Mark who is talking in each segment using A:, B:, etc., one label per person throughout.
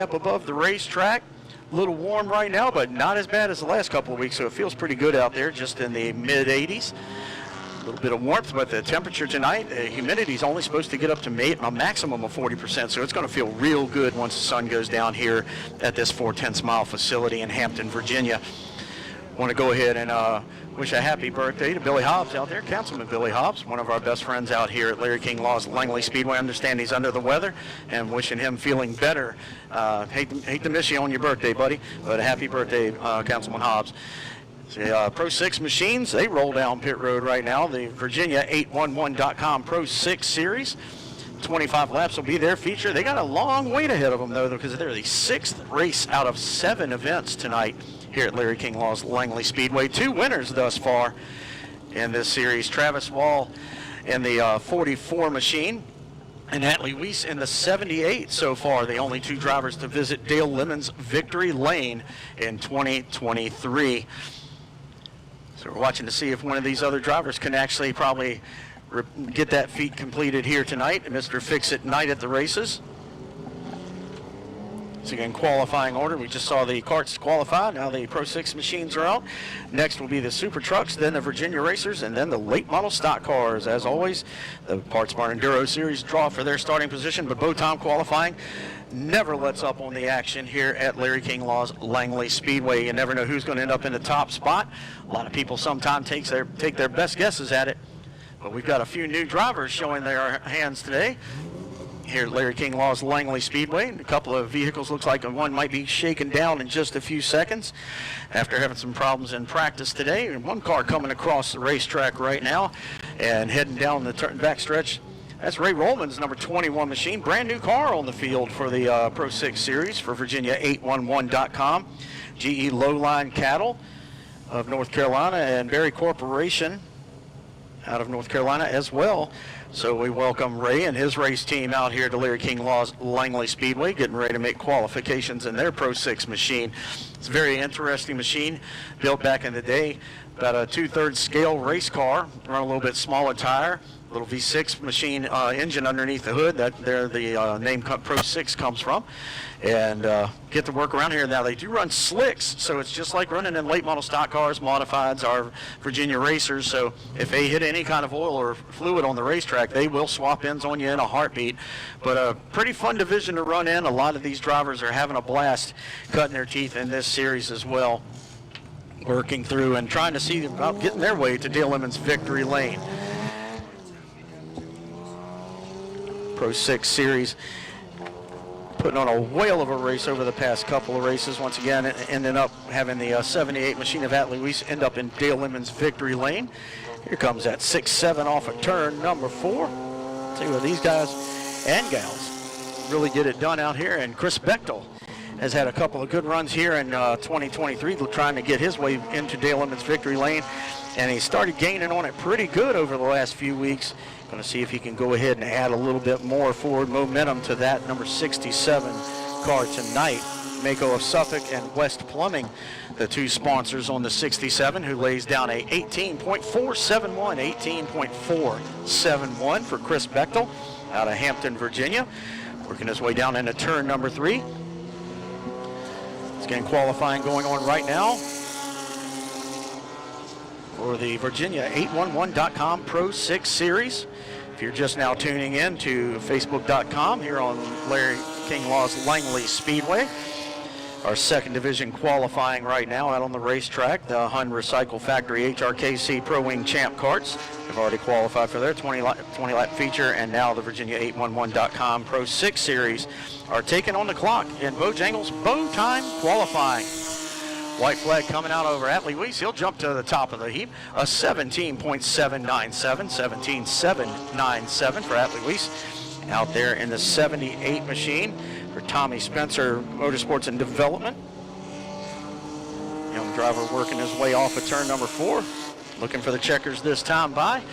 A: up above the racetrack. A little warm right now, but not as bad as the last couple of weeks, so it feels pretty good out there, just in the mid-80s. A little bit of warmth, but the temperature tonight, the humidity is only supposed to get up to a maximum of 40%, so it's going to feel real good once the sun goes down here at this 4/10 mile facility in Hampton, Virginia. Want to go ahead and wish a happy birthday to Billy Hobbs out there, Councilman Billy Hobbs, one of our best friends out here at Larry King Law's Langley Speedway. I understand he's under the weather, and wishing him feeling better. Hate to miss you on your birthday, buddy, but a happy birthday, Councilman Hobbs. The Pro 6 machines, they roll down pit road right now. The Virginia 811.com Pro 6 Series. 25 laps will be their feature. They got a long wait ahead of them, though, because they're the 6th race out of 7 events tonight here at Larry King Law's Langley Speedway. 2 winners thus far in this series. Travis Wall in the 44 machine, and Atlee Weiss in the 78 so far. The only 2 drivers to visit Dale Lemon's victory lane in 2023. So we're watching to see if one of these other drivers can actually probably get that feat completed here tonight. Mr. Fix-It Night at the races. So again, qualifying order. We just saw the karts qualify. Now the Pro 6 machines are out. Next will be the Super Trucks, then the Virginia Racers, and then the late model stock cars. As always, the Parts Barn Enduro Series draw for their starting position, but Bow Time qualifying never lets up on the action here at Larry King Law's Langley Speedway. You never know who's going to end up in the top spot. A lot of people sometimes take their best guesses at it, but we've got a few new drivers showing their hands today here at Larry King Law's Langley Speedway. A couple of vehicles, looks like one might be shaken down in just a few seconds after having some problems in practice today. And one car coming across the racetrack right now and heading down the back stretch. That's Ray Rollman's number 21 machine. Brand new car on the field for the Pro 6 Series for Virginia 811.com. GE Lowline Cattle of North Carolina and Berry Corporation out of North Carolina as well. So we welcome Ray and his race team out here to Larry King Law's Langley Speedway, getting ready to make qualifications in their Pro 6 machine. It's a very interesting machine, built back in the day, about a 2/3 scale race car, run a little bit smaller tire, little V6 machine engine underneath the hood. That there the name Pro 6 comes from. And get to work around here. Now they do run slicks, so it's just like running in late model stock cars. Modifieds are Virginia Racers, so if they hit any kind of oil or fluid on the racetrack, they will swap ends on you in a heartbeat. But a pretty fun division to run in. A lot of these drivers are having a blast cutting their teeth in this series as well, working through and trying to see about getting their way to Dale Lemon's victory lane. Pro 6 Series putting on a whale of a race over the past couple of races. Once again, ending up having the 78 machine of Atlee Weiss end up in Dale Lemon's victory lane. Here comes that 6-7 off of turn number 4. See what these guys and gals really get it done out here. And Chris Bechtel has had a couple of good runs here in 2023, trying to get his way into Dale Lemon's victory lane. And he started gaining on it pretty good over the last few weeks. Going to see if he can go ahead and add a little bit more forward momentum to that number 67 car tonight. Mako of Suffolk and West Plumbing, the 2 sponsors on the 67, who lays down a 18.471 for Chris Bechtel out of Hampton, Virginia. Working his way down into turn number 3. It's getting qualifying going on right now for the Virginia 811.com Pro 6 Series. If you're just now tuning in to Facebook.com here on Larry King Law's Langley Speedway, our 2nd division qualifying right now out on the racetrack, the Hun Recycle Factory HRKC Pro Wing Champ Karts have already qualified for their 20 lap feature, and now the Virginia 811.com Pro 6 Series are taking on the clock in Bojangles Bow Time qualifying. White flag coming out over Atlee Weiss. He'll jump to the top of the heap. A 17.797 for Atlee Weiss out there in the 78 machine for Tommy Spencer Motorsports and Development. Young driver working his way off of turn number 4. Looking for the checkers this time by.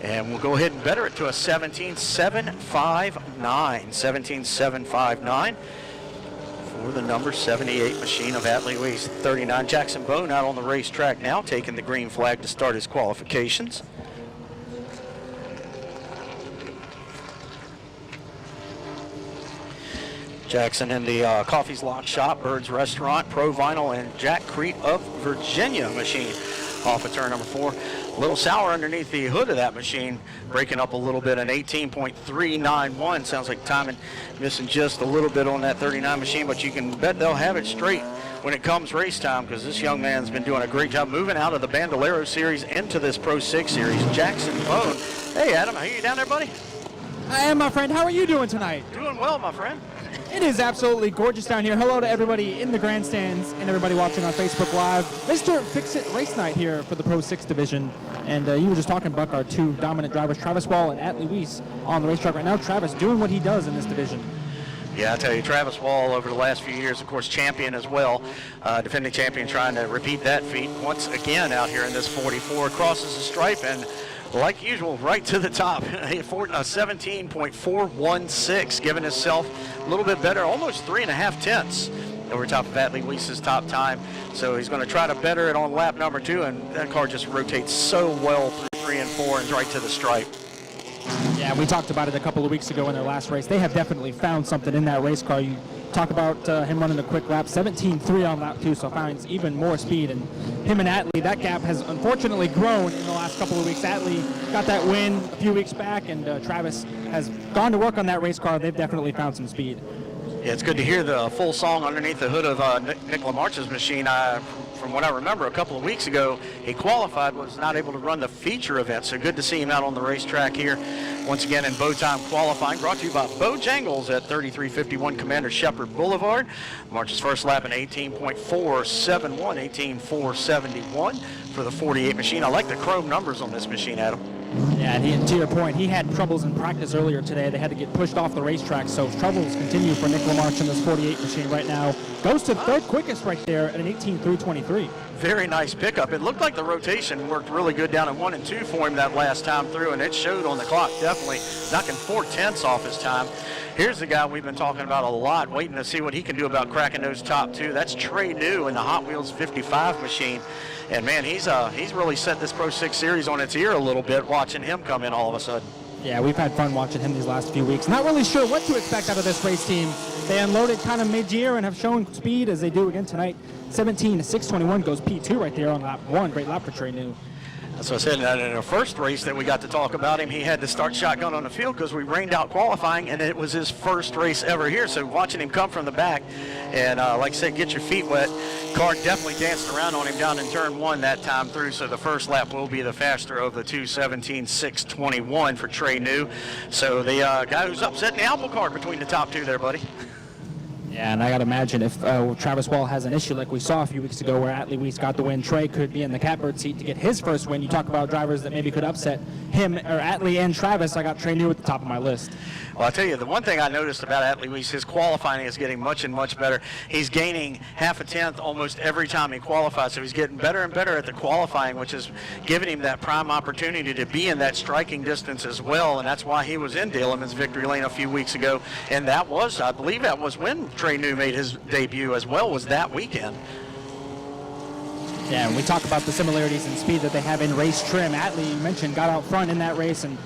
A: And we'll go ahead and better it to a 17.759. For the number 78 machine of Atlee Weiss. 39 Jackson Bone out on the racetrack now, taking the green flag to start his qualifications. Jackson in the Coffee's Lock Shop, Bird's Restaurant, Pro Vinyl, and Jack Crete of Virginia machine off of turn number 4. A little sour underneath the hood of that machine, breaking up a little bit, an 18.391. Sounds like timing missing just a little bit on that 39 machine, but you can bet they'll have it straight when it comes race time, because this young man's been doing a great job moving out of the Bandolero Series into this Pro 6 Series. Jackson Bone. Hey, Adam, how you down there, buddy?
B: I am, my friend. How are you doing tonight?
A: Doing well, my friend.
B: It is absolutely gorgeous down here. Hello to everybody in the grandstands and everybody watching on Facebook Live. Mr. Fix-It Race Night here for the Pro 6 division. And you were just talking, Buck, our two dominant drivers, Travis Wall and Atlee Weiss, on the racetrack right now. Travis doing what he does in this division.
A: Yeah, I tell you, Travis Wall over the last few years, of course, champion as well. Defending champion, trying to repeat that feat once again out here in this 44. Crosses the stripe and, like usual, right to the top. 17.416, giving himself a little bit better, almost 3.5 tenths over top of Atlee Weiss's top time. So he's going to try to better it on lap number 2, and that car just rotates so well through 3 and 4 and right to the stripe.
B: Yeah, we talked about it a couple of weeks ago in their last race. They have definitely found something in that race car. You talk about him running a quick lap, 17.3 on lap 2, so finds even more speed. And him and Atlee, that gap has unfortunately grown in the last couple of weeks. Atlee got that win a few weeks back, and Travis has gone to work on that race car. They've definitely found some speed.
A: Yeah, it's good to hear the full song underneath the hood of Nick Lamarche's machine. From what I remember, a couple of weeks ago, he qualified, was not able to run the feature event, so good to see him out on the racetrack here. Once again in bow time qualifying, brought to you by Bojangles at 3351 Commander Shepard Boulevard. March's first lap in 18.471, 18.471 for the 48 machine. I like the chrome numbers on this machine, Adam.
B: Yeah, and to your point, he had troubles in practice earlier today. They had to get pushed off the racetrack, so troubles continue for Nick Lamarche in this 48 machine right now. Goes to third quickest right there at an 18.323.
A: Very nice pickup. It looked like the rotation worked really good down in 1 and 2 for him that last time through, and it showed on the clock, definitely knocking 4 tenths off his time. Here's the guy we've been talking about a lot, waiting to see what he can do about cracking those top 2. That's Trey New in the Hot Wheels 55 machine. And man, he's really set this Pro 6 Series on its ear a little bit, watching him come in all of a sudden.
B: Yeah, we've had fun watching him these last few weeks. Not really sure what to expect out of this race team. They unloaded kind of mid-year and have shown speed as they do again tonight. 17.621 goes P2 right there on lap 1. Great lap for Trey New.
A: That's what I said. In the first race that we got to talk about him, he had to start shotgun on the field because we rained out qualifying, and it was his first race ever here. So watching him come from the back and, like I said, get your feet wet, car definitely danced around on him down in turn 1 that time through. So the first lap will be the faster of the two, 17.621 for Trey New. So the guy who's upsetting the apple cart between the top 2 there, buddy.
B: Yeah, and I got to imagine if Travis Wall has an issue like we saw a few weeks ago where Atlee Weiss got the win, Trey could be in the catbird seat to get his first win. You talk about drivers that maybe could upset him or Atlee and Travis. I got Trey New at the top of my list.
A: Well, I'll tell you, the one thing I noticed about Atlee Weiss, his qualifying is getting much and much better. He's gaining 0.5 tenth almost every time he qualifies, so he's getting better and better at the qualifying, which is giving him that prime opportunity to be in that striking distance as well, and that's why he was in Dale Emmons' victory lane a few weeks ago, and that was, I believe that was when Trey New made his debut as well, was that weekend.
B: Yeah, and we talk about the similarities in speed that they have in race trim. Atlee, you mentioned, got out front in that race, and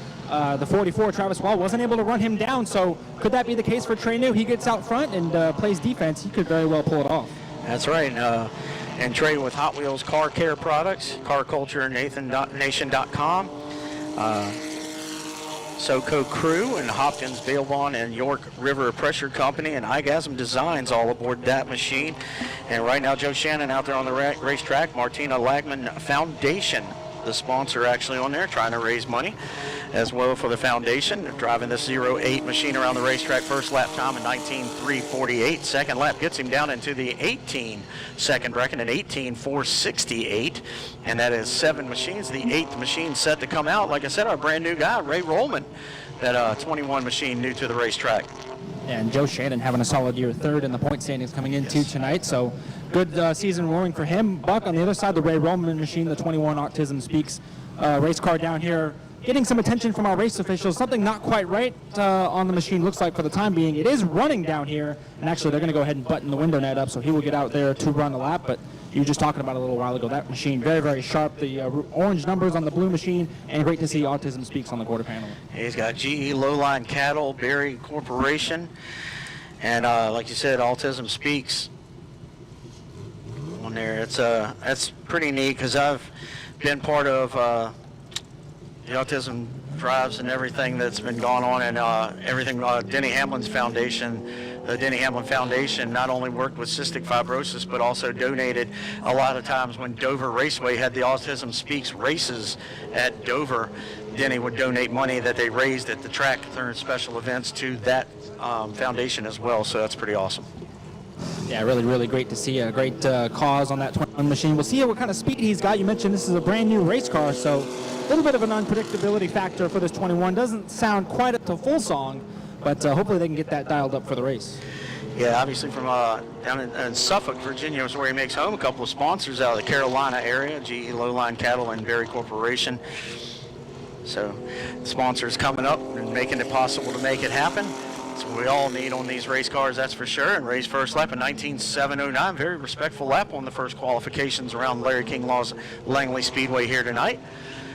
B: the 44, Travis Wall, wasn't able to run him down, so could that be the case for Trey New? He gets out front and plays defense. He could very well pull it off.
A: That's right. And Trey with Hot Wheels Car Care Products, Car Culture, NathanNation.com, SoCo Crew, and Hopkins, Bail Bond, and York River Pressure Company, and iGasm Designs all aboard that machine. And right now, Joe Shannon out there on the racetrack, Martina Lagman Foundation, the sponsor actually on there, trying to raise money as well for the foundation. They're driving this 08 machine around the racetrack. First lap time in 19.348. Second lap gets him down into the 18 second bracket at 18.468. And that is 7 machines. The 8th machine set to come out. Like I said, our brand new guy, Ray Rollman, that 21 machine new to the racetrack.
B: And Joe Shannon having a solid year, 3rd in the point standings coming into tonight. So good season roaring for him. Buck on the other side, the Ray Rollman machine, the 21 Autism Speaks race car down here, getting some attention from our race officials. Something not quite right on the machine, looks like, for the time being. It is running down here, and actually they're going to go ahead and button the window net up, so he will get out there to run the lap. But you were just talking about a little while ago, that machine, very, very sharp. The orange numbers on the blue machine, and great to see Autism Speaks on the quarter panel.
A: He's got GE Lowline Cattle, Berry Corporation, And like you said, Autism Speaks on there. That's pretty neat because I've been part of the autism drives and everything that's been going on, and everything. Denny Hamlin's foundation, the Denny Hamlin Foundation, not only worked with cystic fibrosis, but also donated a lot of times when Dover Raceway had the Autism Speaks races at Dover. Denny would donate money that they raised at the track during special events to that foundation as well. So that's pretty awesome.
B: Yeah, really, really great to see a great cause on that 21 machine. We'll see what kind of speed he's got. You mentioned this is a brand new race car, so a little bit of an unpredictability factor for this 21. Doesn't sound quite up to full song, but hopefully they can get that dialed up for the race.
A: Yeah, obviously from down in Suffolk, Virginia is where he makes home. A couple of sponsors out of the Carolina area, GE Lowline Cattle and Dairy Corporation. So sponsors coming up and making it possible to make it happen. That's what we all need on these race cars, that's for sure. And Ray's first lap in 19.709, very respectful lap on the first qualifications around Larry King Law's Langley Speedway here tonight.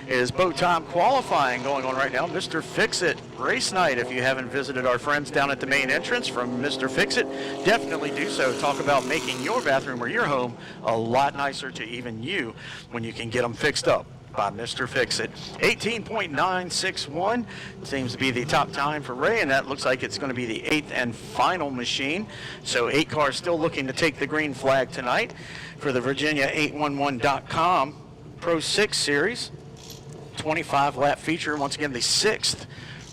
A: It is bow time qualifying going on right now. Mr. Fix-It race night. If you haven't visited our friends down at the main entrance from Mr. Fix-It, definitely do so. Talk about making your bathroom or your home a lot nicer to even you when you can get them fixed up by Mr. Fix-It. 18.961 seems to be the top time for Ray, and that looks like it's going to be the 8th and final machine. So 8 cars still looking to take the green flag tonight for the Virginia811.com Pro 6 Series. 25 lap feature, once again the 6th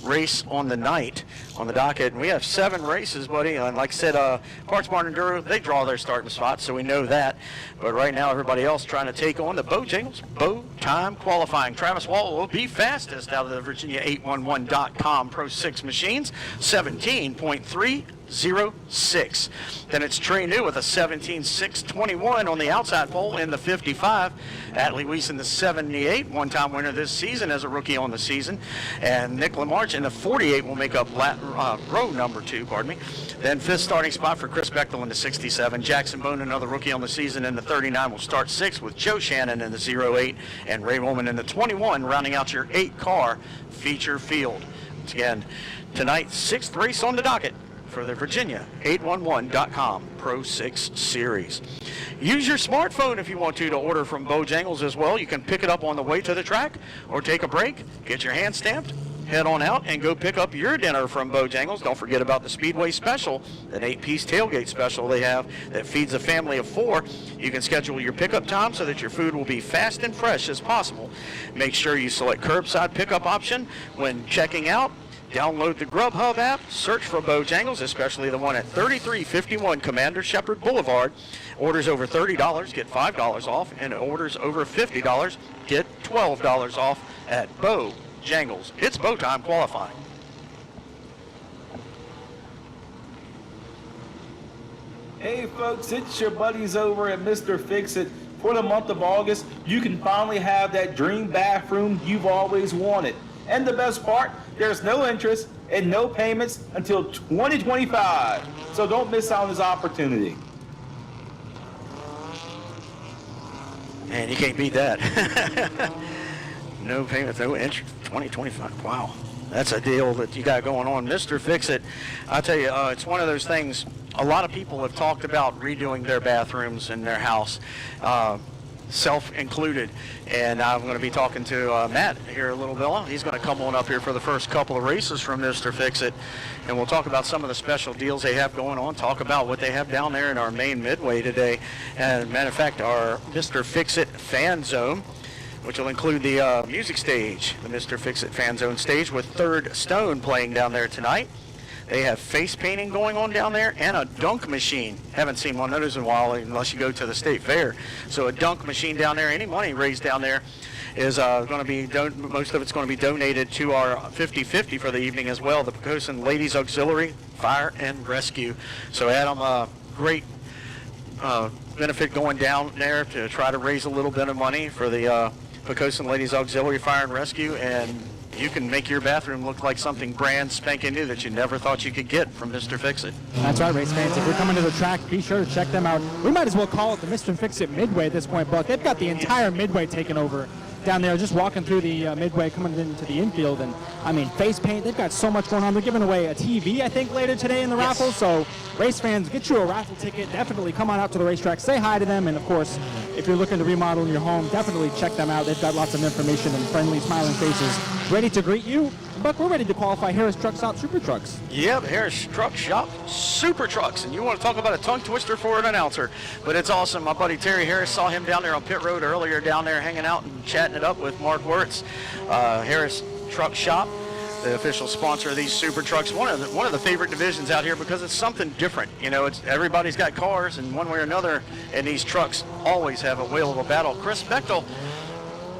A: race on the night on the docket. And we have 7 races, buddy. And like I said, Parts Mart Enduro, they draw their starting spots, so we know that. But right now, everybody else trying to take on the Bojangles bow time qualifying. Travis Wall will be fastest out of the Virginia811.com Pro 6 machines, 17.306. Then it's Trey New with a 17.621 on the outside pole in the 55. Atlee Weiss in the 78, one-time winner this season as a rookie on the season. And Nick Lamarche in the 48 will make up row number 2, pardon me. Then 5th starting spot for Chris Bechtel in the 67. Jackson Bone, another rookie on the season, in the 39 will start 6th with Joe Shannon in the 08 and Ray Woolman in the 21, rounding out your 8-car feature field. Once again, tonight's 6th race on the docket for the Virginia811.com Pro 6 Series. Use your smartphone if you want to order from Bojangles as well. You can pick it up on the way to the track or take a break, get your hand stamped, head on out and go pick up your dinner from Bojangles. Don't forget about the Speedway special, an 8-piece tailgate special they have that feeds a family of 4. You can schedule your pickup time so that your food will be fast and fresh as possible. Make sure you select curbside pickup option when checking out. Download the Grubhub app, search for Bojangles, especially the one at 3351 Commander Shepard Boulevard. Orders over $30 get $5 off, and orders over $50 get $12 off at Bojangles. It's bow time qualifying.
C: Hey folks, it's your buddies over at Mr. Fix-It. For the month of August, you can finally have that dream bathroom you've always wanted. And the best part, there's no interest and no payments until 2025. So don't miss out on this opportunity.
A: Man, you can't beat that. No payments, no interest, 2025. Wow. That's a deal that you got going on. Mr. Fix-It, I'll tell you, it's one of those things, a lot of people have talked about redoing their bathrooms in their house. Self-included, and I'm going to be talking to Matt here a little bit. He's going to come on up here for the first couple of races from Mr. Fix-It, and we'll talk about some of the special deals they have going on, talk about what they have down there in our main midway today, and matter of fact, our Mr. Fix-It fan zone, which will include the music stage, the Mr. Fix-It fan zone stage with Third Stone playing down there tonight. They have face painting going on down there and a dunk machine. Haven't seen one of those in a while unless you go to the state fair. So a dunk machine down there, any money raised down there is going to be, most of it's going to be donated to our 50-50 for the evening as well, the Poquoson Ladies Auxiliary Fire and Rescue. So Adam, great benefit going down there to try to raise a little bit of money for the Poquoson Ladies Auxiliary Fire and Rescue, and you can make your bathroom look like something brand spanking new that you never thought you could get from Mr. Fix-It.
B: That's right, race fans. If you're coming to the track, be sure to check them out. We might as well call it the Mr. Fix-It Midway at this point, Buck. They've got the entire Midway taken over. down there just walking through the midway, coming into the infield, and I mean, face paint, they've got so much going on. They're giving away a TV, I think, later today in the raffle, so race fans, get you a raffle ticket. Definitely come on out to the racetrack, say hi to them, and of course, if you're looking to remodel your home, definitely check them out. They've got lots of information and friendly, smiling faces ready to greet you. Buck, we're ready to qualify Harris Truck Stop Super Trucks.
A: Yep, Harris Truck Shop Super Trucks. And you want to talk about a tongue twister for an announcer. But it's awesome. My buddy Terry Harris, saw him down there on pit road earlier, down there hanging out and chatting it up with Mark Wirtz. Harris Truck Shop, the official sponsor of these super trucks. One of the favorite divisions out here because it's something different. You know, it's everybody's got cars, and one way or another, and these trucks always have a whale of a battle. Chris Bechtel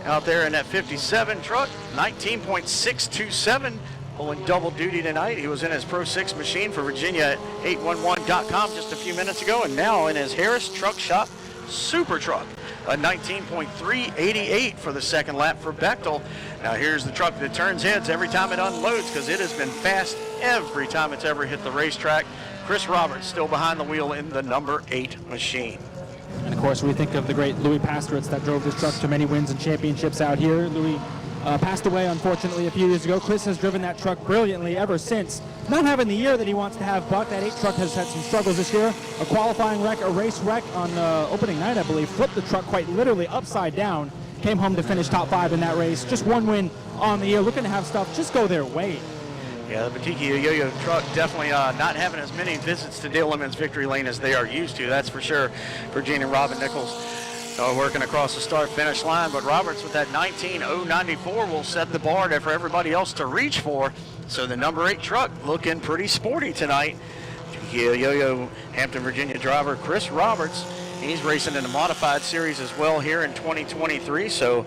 A: out there in that 57 truck, 19.627, pulling double duty tonight. He was in his Pro 6 machine for Virginia at 811.com just a few minutes ago, and now in his Harris Truck Shop Super Truck, a 19.388 for the second lap for Bechtel. Now here's the truck that turns heads every time it unloads because it has been fast every time it's ever hit the racetrack. Chris Roberts still behind the wheel in the number 8 machine.
B: And of course, we think of the great Louis Pastoritz that drove this truck to many wins and championships out here. Louis passed away, unfortunately, a few years ago. Chris has driven that truck brilliantly ever since. Not having the year that he wants to have, Buck. That 8 truck has had some struggles this year. A qualifying wreck, a race wreck on opening night, I believe. Flipped the truck quite literally upside down. Came home to finish top 5 in that race. Just one win on the year. Looking to have stuff just go their way.
A: Yeah, the Batiki Yo-Yo truck definitely not having as many visits to Dale Lemons Victory Lane as they are used to, that's for sure, for Gene and Robin Nichols working across the start-finish line. But Roberts with that 19.094 will set the bar there for everybody else to reach for. So the number 8 truck looking pretty sporty tonight. Yo-Yo Hampton, Virginia driver Chris Roberts. He's racing in the modified series as well here in 2023, so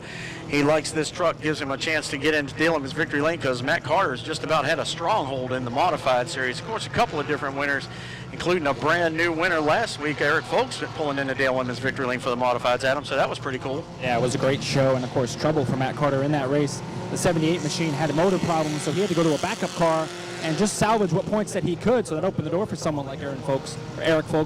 A: he likes this truck, gives him a chance to get into Dale Lemons Victory Lane because Matt Carter's just about had a stronghold in the modified series. Of course, a couple of different winners, including a brand new winner last week, Eric Folks, pulling into Dale Lemons Victory Lane for the modifieds, Adam, so that was pretty cool.
B: Yeah, it was a great show, and of course, trouble for Matt Carter in that race. The 78 machine had a motor problem, so he had to go to a backup car and just salvage what points that he could, so that opened the door for someone like Eric Folks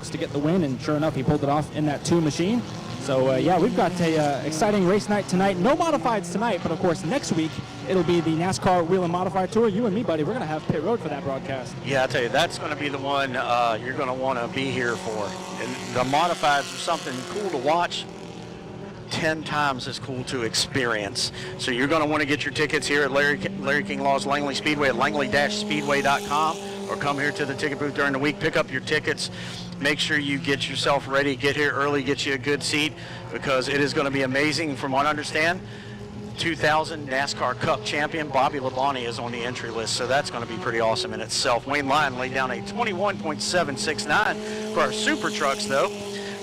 B: to get the win, and sure enough, he pulled it off in that 2 machine. So, yeah, we've got a exciting race night tonight. No modifieds tonight, but, of course, next week it'll be the NASCAR Wheel and Modified Tour. You and me, buddy, we're going to have pit road for that broadcast.
A: Yeah, I tell you, that's going to be the one you're going to want to be here for. And the modifieds are something cool to watch, 10 times as cool to experience. So you're going to want to get your tickets here at Larry King Law's Langley Speedway at langley-speedway.com, or come here to the ticket booth during the week, pick up your tickets. Make sure you get yourself ready, get here early, get you a good seat, because it is going to be amazing. From what I understand, 2000 NASCAR Cup champion Bobby Labonte is on the entry list, so that's going to be pretty awesome in itself. Wayne Lyon laid down a 21.769 for our super trucks, though.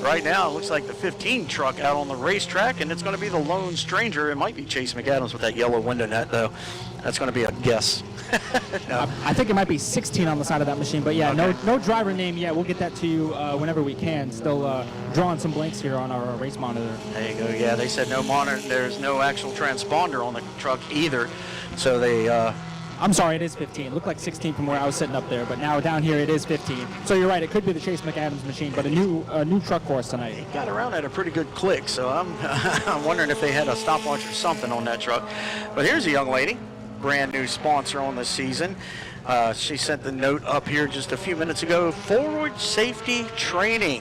A: Right now, it looks like the 15 truck out on the racetrack, and it's going to be the lone stranger. It might be Chase McAdams with that yellow window net, though. That's going to be a guess. No.
B: I think it might be 16 on the side of that machine, but yeah,
A: Okay.
B: no driver name yet. We'll get that to you whenever we can. Still drawing some blanks here on our race monitor.
A: There you go. Yeah, they said no monitor. There's no actual transponder on the truck either. So they.
B: I'm sorry, it is 15. It looked like 16 from where I was sitting up there, but now down here it is 15. So you're right, it could be the Chase McAdams machine, but a new truck for us tonight.
A: He got around at a pretty good click, so I'm wondering if they had a stopwatch or something on that truck. But here's a young lady, brand new sponsor on the season. She sent the note up here just a few minutes ago. Forward safety training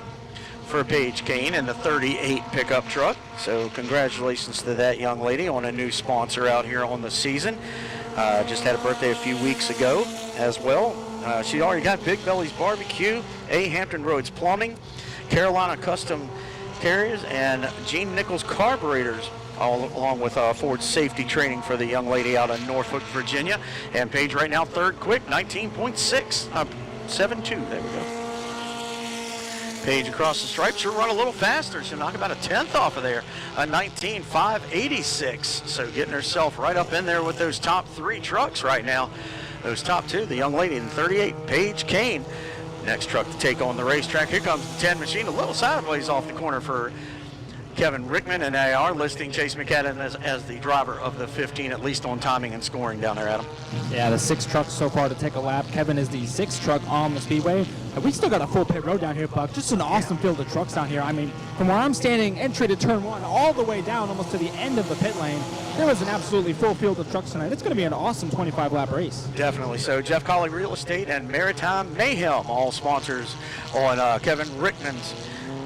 A: for Paige Kane in the 38 pickup truck. So congratulations to that young lady on a new sponsor out here on the season. Just had a birthday a few weeks ago as well. She already got Big Belly's Barbecue, A. Hampton Roads Plumbing, Carolina Custom Carriers, and Gene Nichols Carburetors, all along with Ford safety training for the young lady out of Norfolk, Virginia. And Paige right now third quick, 19.672. There we go. Paige across the stripe. She'll run a little faster. She'll knock about a tenth off of there. A 19.586. So getting herself right up in there with those top 3 trucks right now. Those top 2, the young lady in 38, Paige Kane. Next truck to take on the racetrack. Here comes the 10 machine, a little sideways off the corner for Kevin Rickman, and they are listing Chase McAdam as the driver of the 15, at least on timing and scoring down there, Adam.
B: Yeah, the 6 trucks so far to take a lap. Kevin is the 6th truck on the speedway. And we still got a full pit road down here, Buck. Just an awesome field of trucks down here. I mean, from where I'm standing, entry to turn 1, all the way down almost to the end of the pit lane, there was an absolutely full field of trucks tonight. It's going to be an awesome 25-lap race.
A: Definitely. So Jeff Colley Real Estate and Maritime Mayhem, all sponsors on Kevin Rickman's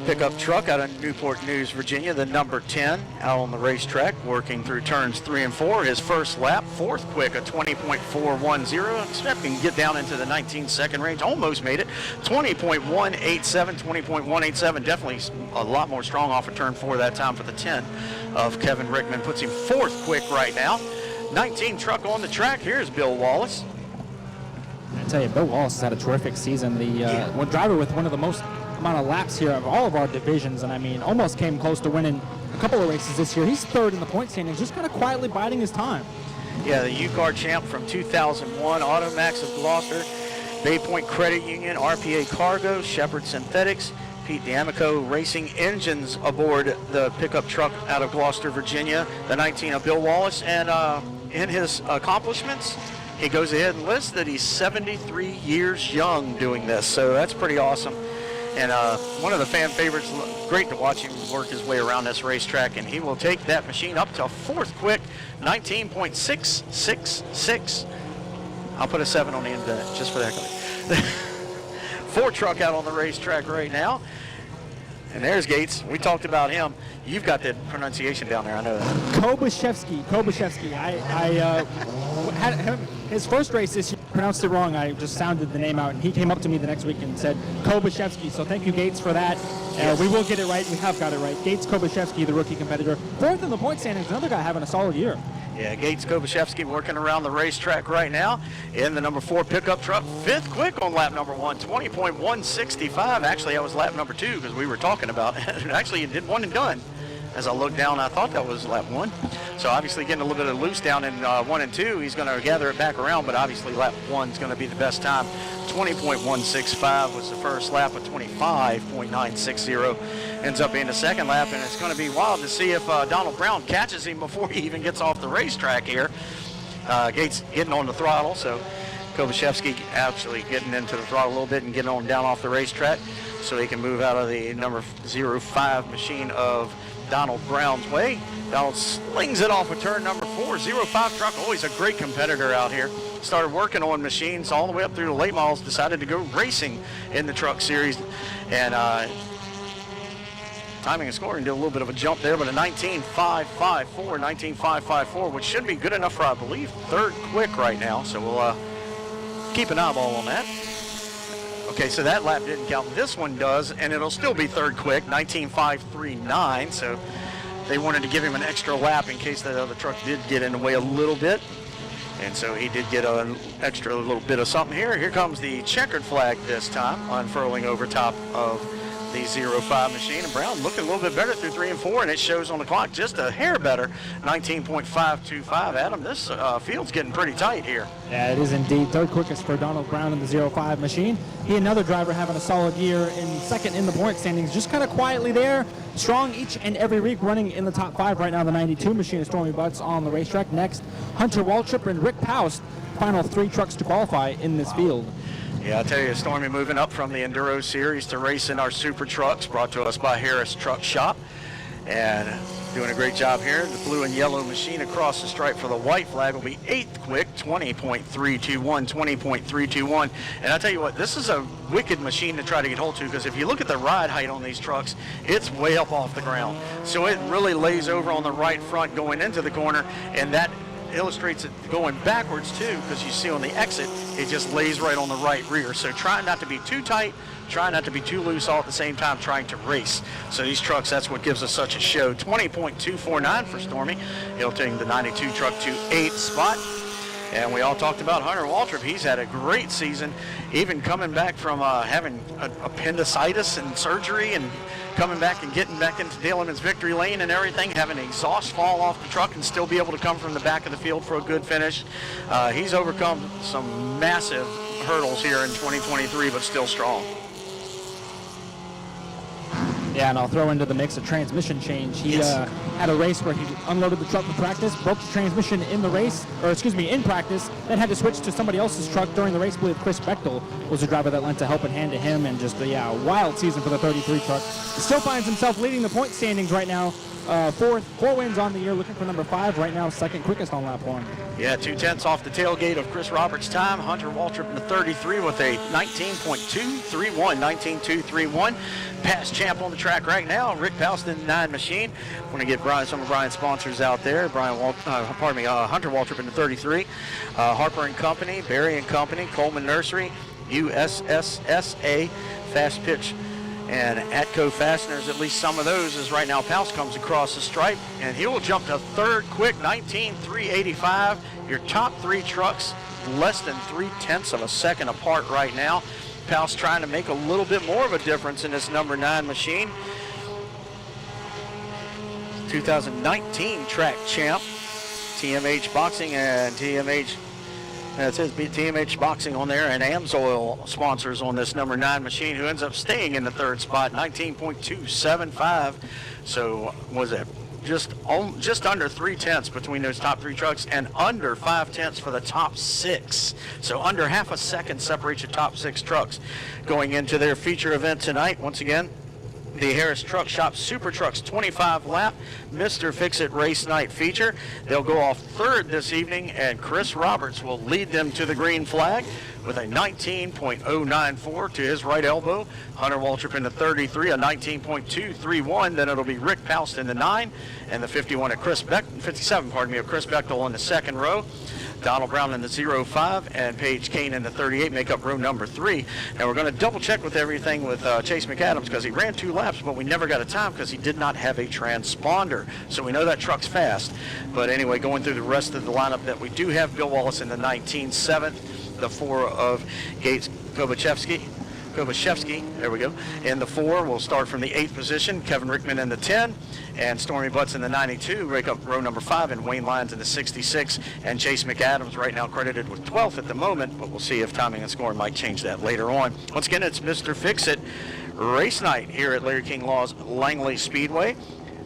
A: pickup truck out of Newport News, Virginia, the number 10 out on the racetrack, working through turns 3 and 4. His first lap, 4th quick, a 20.410. Expecting to get down into the 19-second range. Almost made it. 20.187, 20.187. Definitely a lot more strong off of turn 4 that time for the 10 of Kevin Rickman. Puts him 4th quick right now. 19 truck on the track. Here's Bill Wallace.
B: I tell you, Bill Wallace has had a terrific season. The one driver with one of the most amount of laps here of all of our divisions, and I mean, almost came close to winning a couple of races this year. He's 3rd in the point standings, just kind of quietly biding his time. Yeah,
A: the UCAR champ from 2001, Automax of Gloucester, Bay Point Credit Union, RPA Cargo, Shepherd Synthetics, Pete D'Amico Racing Engines aboard the pickup truck out of Gloucester, Virginia, the 19 of Bill Wallace, and in his accomplishments, he goes ahead and lists that he's 73 years young doing this, so that's pretty awesome. And one of the fan favorites, great to watch him work his way around this racetrack, and he will take that machine up to 4th quick, 19.666. I'll put a 7 on the end of that, just for the heck of it. 4 truck out on the racetrack right now. And there's Gates. We talked about him. You've got the pronunciation down there, I know that.
B: Kobashevsky. His first race this year, pronounced it wrong. I just sounded the name out, and he came up to me the next week and said Kobashevsky. So thank you, Gates, for that. We will get it right. We have got it right. Gates Kobashevsky, the rookie competitor. 4th in the point standings. Another guy having a solid year.
A: Yeah, Gates Kobashevsky working around the racetrack right now in the number 4 pickup truck. 5th quick on lap number 1, 20.165. Actually, that was lap number 2 because we were talking about it. Actually, it did one and done. As I looked down, I thought that was lap 1. So obviously getting a little bit of loose down in 1 and 2. He's going to gather it back around, but obviously lap 1 is going to be the best time. 20.165 was the first lap, of 25.960 ends up being the second lap, and it's going to be wild to see if Donald Brown catches him before he even gets off the racetrack here. Gates getting on the throttle, so Kobashevsky actually getting into the throttle a little bit and getting on down off the racetrack so he can move out of the number 05 machine of Donald Brown's way. Donald slings it off of turn number 4. 05 truck, always a great competitor out here. Started working on machines all the way up through the late models, decided to go racing in the truck series, and timing and scoring did a little bit of a jump there, but a 19.554, which should be good enough for, I believe, 3rd quick right now. So we'll keep an eyeball on that. Okay, so that lap didn't count. This one does, and it'll still be 3rd quick, 19.539. So they wanted to give him an extra lap in case that other truck did get in the way a little bit. And so he did get an extra little bit of something here. Here comes the checkered flag this time, unfurling over top of the 05 machine. And Brown looking a little bit better through 3 and 4, and it shows on the clock just a hair better, 19.525. Adam, this field's getting pretty tight here.
B: Yeah, it is indeed. 3rd quickest for Donald Brown in the 05 machine. He, another driver, having a solid year in 2nd in the point standings, just kind of quietly there. Strong each and every week, running in the top 5 right now. The 92 machine of Stormy Butts on the racetrack. Next, Hunter Waltrip and Rick Paust, final 3 trucks to qualify in this field.
A: Yeah, I'll tell you, Stormy moving up from the Enduro Series to racing our super trucks, brought to us by Harris Truck Shop. And doing a great job here. The blue and yellow machine across the stripe for the white flag will be 8th quick, 20.321, 20.321. And I'll tell you what, this is a wicked machine to try to get hold to, because if you look at the ride height on these trucks, it's way up off the ground. So it really lays over on the right front going into the corner, and that illustrates it going backwards too, because you see on the exit it just lays right on the right rear. So try not to be too tight, try not to be too loose, all at the same time trying to race. So these trucks, that's what gives us such a show. 20.249 for Stormy. He'll take the 92 truck to 8th spot. And we all talked about Hunter Waltrip. He's had a great season, even coming back from having appendicitis and surgery, and coming back and getting back into Daleman's victory lane and everything, having an exhaust fall off the truck and still be able to come from the back of the field for a good finish. He's overcome some massive hurdles here in 2023, but still strong.
B: Yeah, and I'll throw into the mix a transmission change. He had a race where he unloaded the truck for practice, broke the transmission in the race, in practice, then had to switch to somebody else's truck during the race. I believe Chris Bechtel was the driver that lent a helping hand to him, and just a wild season for the 33 truck. He still finds himself leading the point standings right now. Four wins on the year, looking for number 5 right now, second quickest on lap 1.
A: Yeah, 2/10 off the tailgate of Chris Roberts' time. Hunter Waltrip in the 33 with a 19.231, 19.231. Past champ on the track right now, Rick Palston, 9 machine. I want to give some of Brian's sponsors out there. Hunter Waltrip in the 33. Harper and Company, Barry and Company, Coleman Nursery, USSSA, Fast Pitch, and Atco Fasteners, at least some of those, as right now Palst comes across the stripe, and he will jump to third quick, 19.385. Your top 3 trucks less than 0.3 of a second apart right now. Palst trying to make a little bit more of a difference in this number 9 machine. 2019 track champ, TMH Boxing and TMH. It says TMH Boxing on there, and Amsoil sponsors on this number 9 machine, who ends up staying in the 3rd spot, 19.275. So was it just under 0.3 between those top 3 trucks, and under 0.5 for the top 6. So under half a second separates your top 6 trucks. Going into their feature event tonight, once again, the Harris Truck Shop Super Trucks 25 lap Mr. Fix-It Race Night feature. They'll go off 3rd this evening, and Chris Roberts will lead them to the green flag with a 19.094 to his right elbow. Hunter Waltrip in the 33, a 19.231. Then it'll be Rick Palst in the 9, and the 57 of Chris Bechtel on the 2nd row. Donald Brown in the 05 and Paige Kane in the 38 make up row number 3. And we're going to double check with everything with Chase McAdams, because he ran 2 laps, but we never got a time because he did not have a transponder. So we know that truck's fast. But anyway, going through the rest of the lineup that we do have, Bill Wallace in the 19, 7th, the 4 of Gates Kobachevsky, there we go. In the 4, we'll start from the 8th position. Kevin Rickman in the 10, and Stormy Butts in the 92, make up row number 5, and Wayne Lyons in the 66, and Chase McAdams right now credited with 12th at the moment, but we'll see if timing and scoring might change that later on. Once again, it's Mr. Fix-It Race Night here at Larry King Law's Langley Speedway.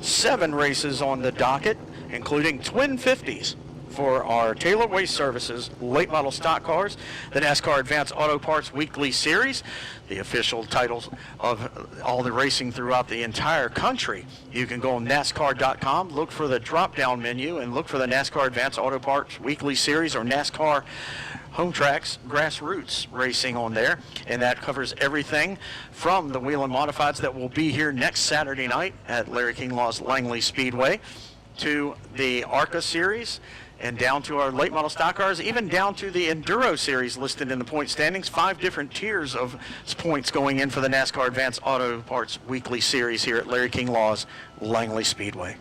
A: 7 races on the docket, including twin 50s. For our Taylor Waste Services late model stock cars, the NASCAR Advanced Auto Parts Weekly Series, the official titles of all the racing throughout the entire country. You can go on NASCAR.com, look for the drop-down menu, and look for the NASCAR Advanced Auto Parts Weekly Series or NASCAR Home Tracks Grassroots Racing on there, and that covers everything from the Wheel and Modifieds that will be here next Saturday night at Larry King Law's Langley Speedway, to the ARCA Series, and down to our late model stock cars, even down to the Enduro Series listed in the point standings. 5 different tiers of points going in for the NASCAR Advanced Auto Parts Weekly Series here at Larry King Law's Langley Speedway.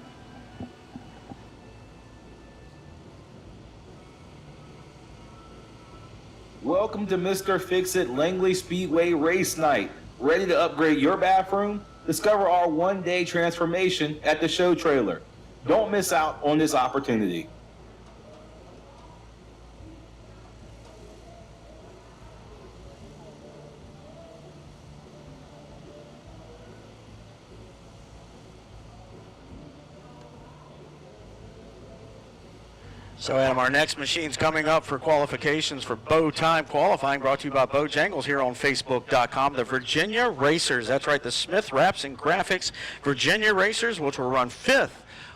C: Welcome to Mr. Fix-It Langley Speedway Race Night. Ready to upgrade your bathroom? Discover our one-day transformation at the show trailer. Don't miss out on this opportunity.
A: So, Adam, our next machine's coming up for qualifications for Bow Time qualifying, brought to you by Bojangles here on Facebook.com. The Virginia Racers, that's right, the Smith Wraps and Graphics Virginia Racers, which will run 5th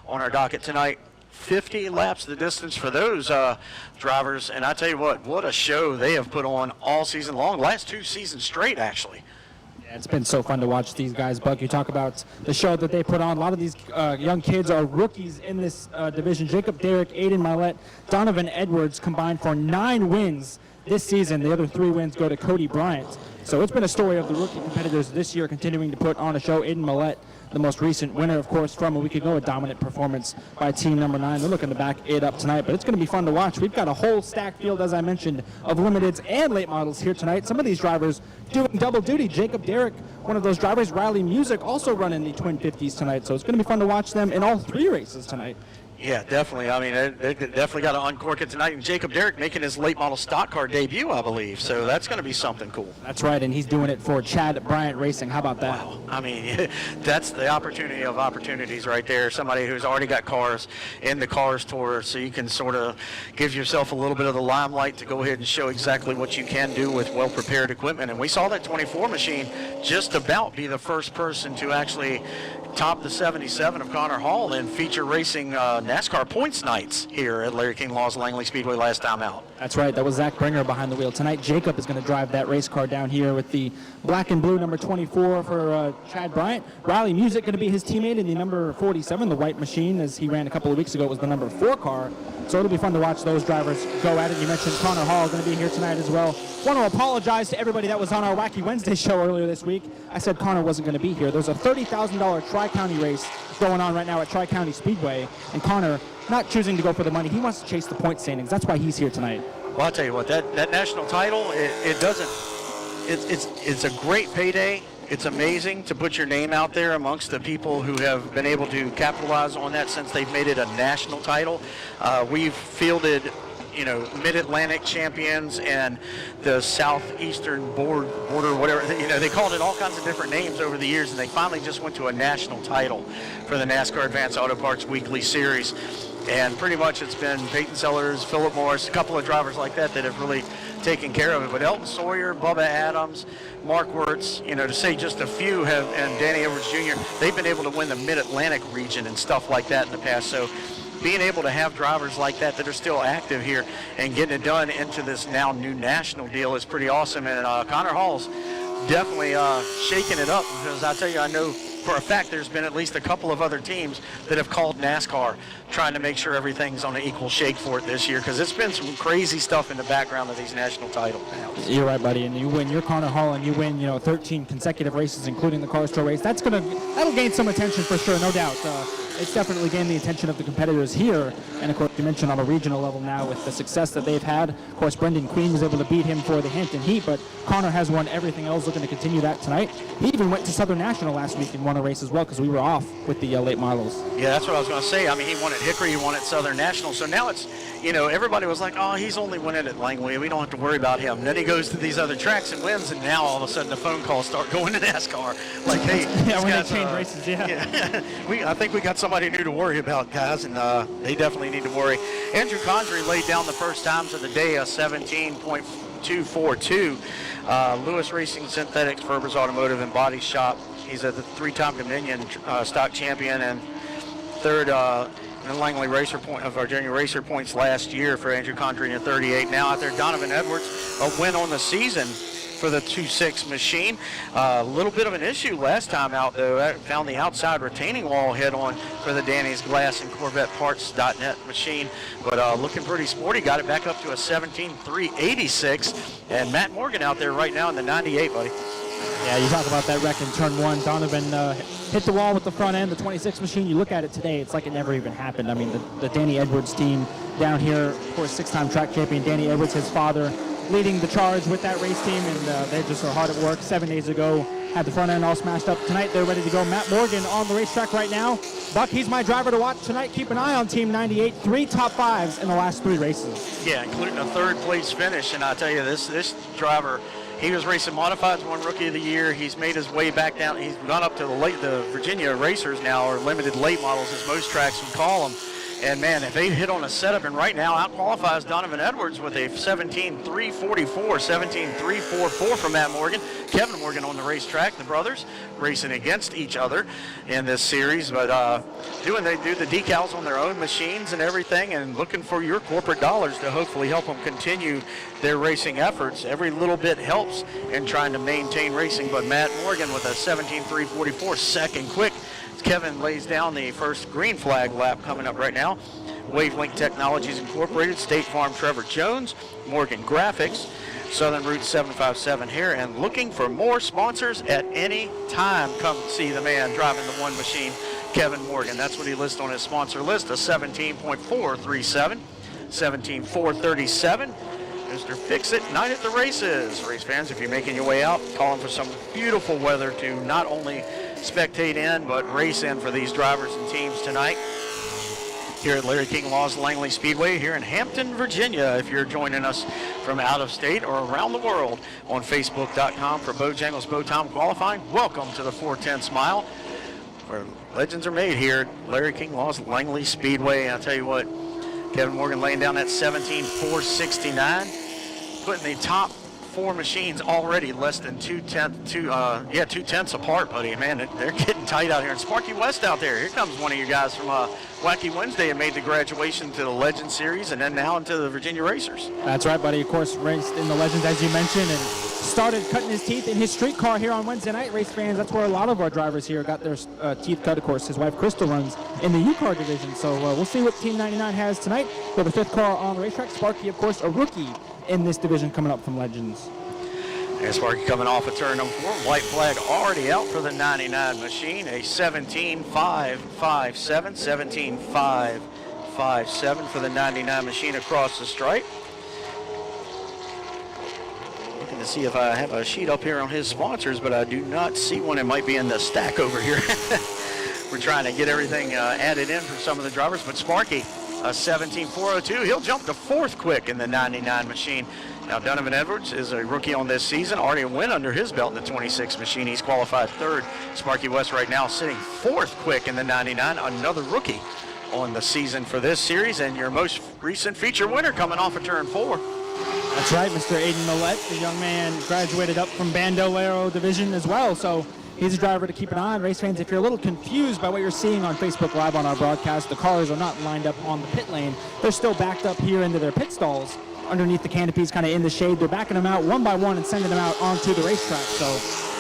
A: on our docket tonight. 50 laps the distance for those drivers. And I tell you what a show they have put on all season long, last 2 seasons straight, actually.
B: It's been so fun to watch these guys, Buck. You talk about the show that they put on. A lot of these young kids are rookies in this division. Jacob Derrick, Aiden Milet, Donovan Edwards combined for 9 wins this season. The other 3 wins go to Cody Bryant. So it's been a story of the rookie competitors this year continuing to put on a show. Aiden Milet, the most recent winner, of course, from a week ago, a dominant performance by team number 9. They're looking to back it up tonight, but it's going to be fun to watch. We've got a whole stacked field, as I mentioned, of limiteds and late models here tonight. Some of these drivers doing double duty. Jacob Derrick, one of those drivers. Riley Music also running the Twin 50s tonight, so it's going to be fun to watch them in all 3 races tonight.
A: Yeah, definitely. I mean, they definitely got to uncork it tonight. And Jacob Derrick making his late model stock car debut, I believe. So that's going to be something cool.
B: That's right, and he's doing it for Chad Bryant Racing. How about that?
A: Wow. I mean, that's the opportunity of opportunities right there. Somebody who's already got cars in the Cars Tour, so you can sort of give yourself a little bit of the limelight to go ahead and show exactly what you can do with well-prepared equipment. And we saw that 24 machine just about be the first person to actually top the 77 of Connor Hall in feature racing NASCAR points nights here at Larry King Law's Langley Speedway last time out.
B: That's right. That was Zach Bringer behind the wheel. Tonight, Jacob is going to drive that race car down here with the black and blue number 24 for Chad Bryant. Riley Music going to be his teammate in the number 47, the white machine, as he ran a couple of weeks ago. It was the number 4 car. So it'll be fun to watch those drivers go at it. You mentioned Connor Hall going to be here tonight as well. Want to apologize to everybody that was on our Wacky Wednesday show earlier this week. I said Connor wasn't going to be here. There's a $30,000 Tri-County race going on right now at Tri-County Speedway, and Connor not choosing to go for the money. He wants to chase the point standings. That's why he's here tonight.
A: Well, I'll tell you what, that national title, it's a great payday. It's amazing to put your name out there amongst the people who have been able to capitalize on that since they've made it a national title. We've fielded, Mid-Atlantic champions and the Southeastern border, whatever, they called it all kinds of different names over the years, and they finally just went to a national title for the NASCAR Advanced Auto Parts Weekly Series. And pretty much it's been Peyton Sellers, Philip Morris, a couple of drivers like that have really taken care of it. But Elton Sawyer, Bubba Adams, Mark Wirtz, to say just a few and Danny Edwards Jr., they've been able to win the Mid-Atlantic region and stuff like that in the past. So being able to have drivers like that are still active here and getting it done into this now new national deal is pretty awesome. And Connor Hall's definitely shaking it up, because I tell you, I know for a fact there's been at least a couple of other teams that have called NASCAR trying to make sure everything's on an equal shake for it this year, because it's been some crazy stuff in the background of these national titles.
B: You're right, buddy. And you win your Connor Hall, and you win 13 consecutive races, including the Cars Tour race. That'll gain some attention for sure, no doubt. It's definitely gained the attention of the competitors here. And of course, you mentioned on a regional level now with the success that they've had. Of course, Brendan Queen was able to beat him for the Hampton Heat, but Connor has won everything else, looking to continue that tonight. He even went to Southern National last week and won a race as well, because we were off with the late models.
A: Yeah, that's what I was going to say. I mean, he won at Hickory, he won at Southern National. So now it's, everybody was like, oh, he's only winning at Langley. We don't have to worry about him. Then he goes to these other tracks and wins, and now all of a sudden the phone calls start going to NASCAR. Like, hey,
B: yeah, when they change races,
A: yeah. I think we got somebody new to worry about, guys, and they definitely need to worry. Andrew Condrey laid down the first times of the day, a 17.242. Lewis Racing Synthetics, Ferber's Automotive and Body Shop. He's a 3-time Dominion stock champion and third in the Langley Racer Point of Virginia Racer Points last year for Andrew Condrey in 38. Now out there, Donovan Edwards, a win on the season for the 2.6 machine. A little bit of an issue last time out, though. I found the outside retaining wall head on for the Danny's Glass and Corvette Parts.net machine, but looking pretty sporty. Got it back up to a 17.386, and Matt Morgan out there right now in the 98, buddy.
B: Yeah, you talk about that wreck in turn 1. Donovan hit the wall with the front end, the 26 machine. You look at it today, it's like it never even happened. I mean, the Danny Edwards team down here, of course, 6-time track champion Danny Edwards, his father, leading the charge with that race team, and they just are hard at work. 7 days ago, had the front end all smashed up. Tonight, they're ready to go. Matt Morgan on the racetrack right now. Buck, he's my driver to watch tonight. Keep an eye on Team 98. 3 top 5s in the last 3 races.
A: Yeah, including a 3rd place finish, and I tell you, this driver, he was racing modifieds, won Rookie of the Year. He's made his way back down. He's gone up to the Virginia Racers now, or limited late models, as most tracks would call them. And man, if they hit on a setup, and right now out-qualifies Donovan Edwards with a 17.344, 17.344 from Matt Morgan. Kevin Morgan on the racetrack, the brothers racing against each other in this series, but they do the decals on their own machines and everything, and looking for your corporate dollars to hopefully help them continue their racing efforts. Every little bit helps in trying to maintain racing, but Matt Morgan with a 17.344, second quick. Kevin lays down the first green flag lap coming up right now. Wavelength Technologies Incorporated, State Farm Trevor Jones, Morgan Graphics, Southern Route 757 here, and looking for more sponsors at any time. Come see the man driving the one machine, Kevin Morgan. That's what he lists on his sponsor list, a 17.437, 17.437. Mr. Fix-It, night at the races. Race fans, if you're making your way out, calling for some beautiful weather to not only spectate in, but race in for these drivers and teams tonight. here at Larry King Law's Langley Speedway here in Hampton, Virginia. If you're joining us from out of state or around the world on Facebook.com for Bojangles Bow Time Qualifying, welcome to the 410 Mile, where legends are made here at Larry King Law's Langley Speedway. And I'll tell you what, Kevin Morgan laying down that 17.469, putting the top four machines already less than two tenths apart, buddy. Man, they're getting tight out here. And Sparky West out there. Here comes one of you guys from Wacky Wednesday and made the graduation to the Legend Series and then now into the Virginia Racers.
B: That's right, buddy. Of course, raced in the Legends, as you mentioned, and started cutting his teeth in his street car here on Wednesday night. Race fans, that's where a lot of our drivers here got their teeth cut. Of course, his wife Crystal runs in the U-Car division. So we'll see what Team 99 has tonight for the fifth car on the racetrack. Sparky, of course, a rookie in this division coming up from Legends.
A: And Sparky coming off of turn number 4. White flag already out for the 99 machine. A 17.557. 17.557 for the 99 machine across the stripe. Looking to see if I have a sheet up here on his sponsors, but I do not see one. It might be in the stack over here. We're trying to get everything added in for some of the drivers, but Sparky, a 17.402. He'll jump to 4th quick in the 99 machine. Now, Donovan Edwards is a rookie on this season. Already a win under his belt in the 26 machine. He's qualified 3rd. Sparky West right now sitting 4th quick in the 99. Another rookie on the season for this series. And your most recent feature winner coming off of turn 4.
B: That's right, Mr. Aiden Millette. The young man graduated up from Bandolero Division as well. So he's a driver to keep an eye on. Race fans, if you're a little confused by what you're seeing on Facebook Live on our broadcast, the cars are not lined up on the pit lane. They're still backed up here into their pit stalls underneath the canopies, kind of in the shade. They're backing them out one by one and sending them out onto the racetrack. So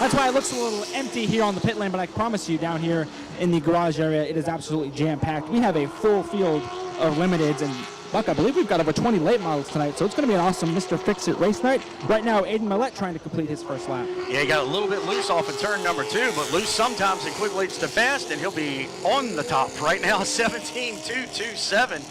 B: that's why it looks a little empty here on the pit lane, but I promise you down here in the garage area, it is absolutely jam-packed. We have a full field of limiteds, and Buck, I believe we've got over 20 late models tonight, so it's going to be an awesome Mr. Fix-It race night. Right now, Aiden Millette trying to complete his first lap.
A: Yeah, he got a little bit loose off of turn number 2, but loose sometimes equates to fast, and he'll be on the top right now, 17.227.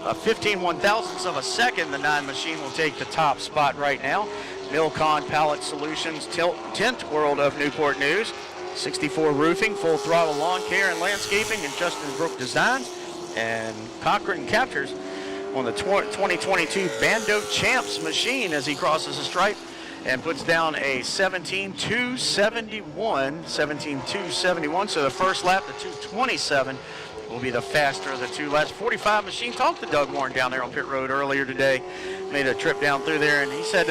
A: 15/1000ths of a second. The 9 machine will take the top spot right now. Milcon Pallet Solutions, Tint World of Newport News, 64 Roofing, Full Throttle Lawn Care and Landscaping, and Justin Brook Designs, and Cochran Captures on the 2022 Bando Champs machine as he crosses the stripe and puts down a 17.271. 17.271. So the first lap, the 2:27. Will be the faster of the 2 laps. 45 machine. Talked to Doug Warren down there on pit road earlier today. Made a trip down through there, and he said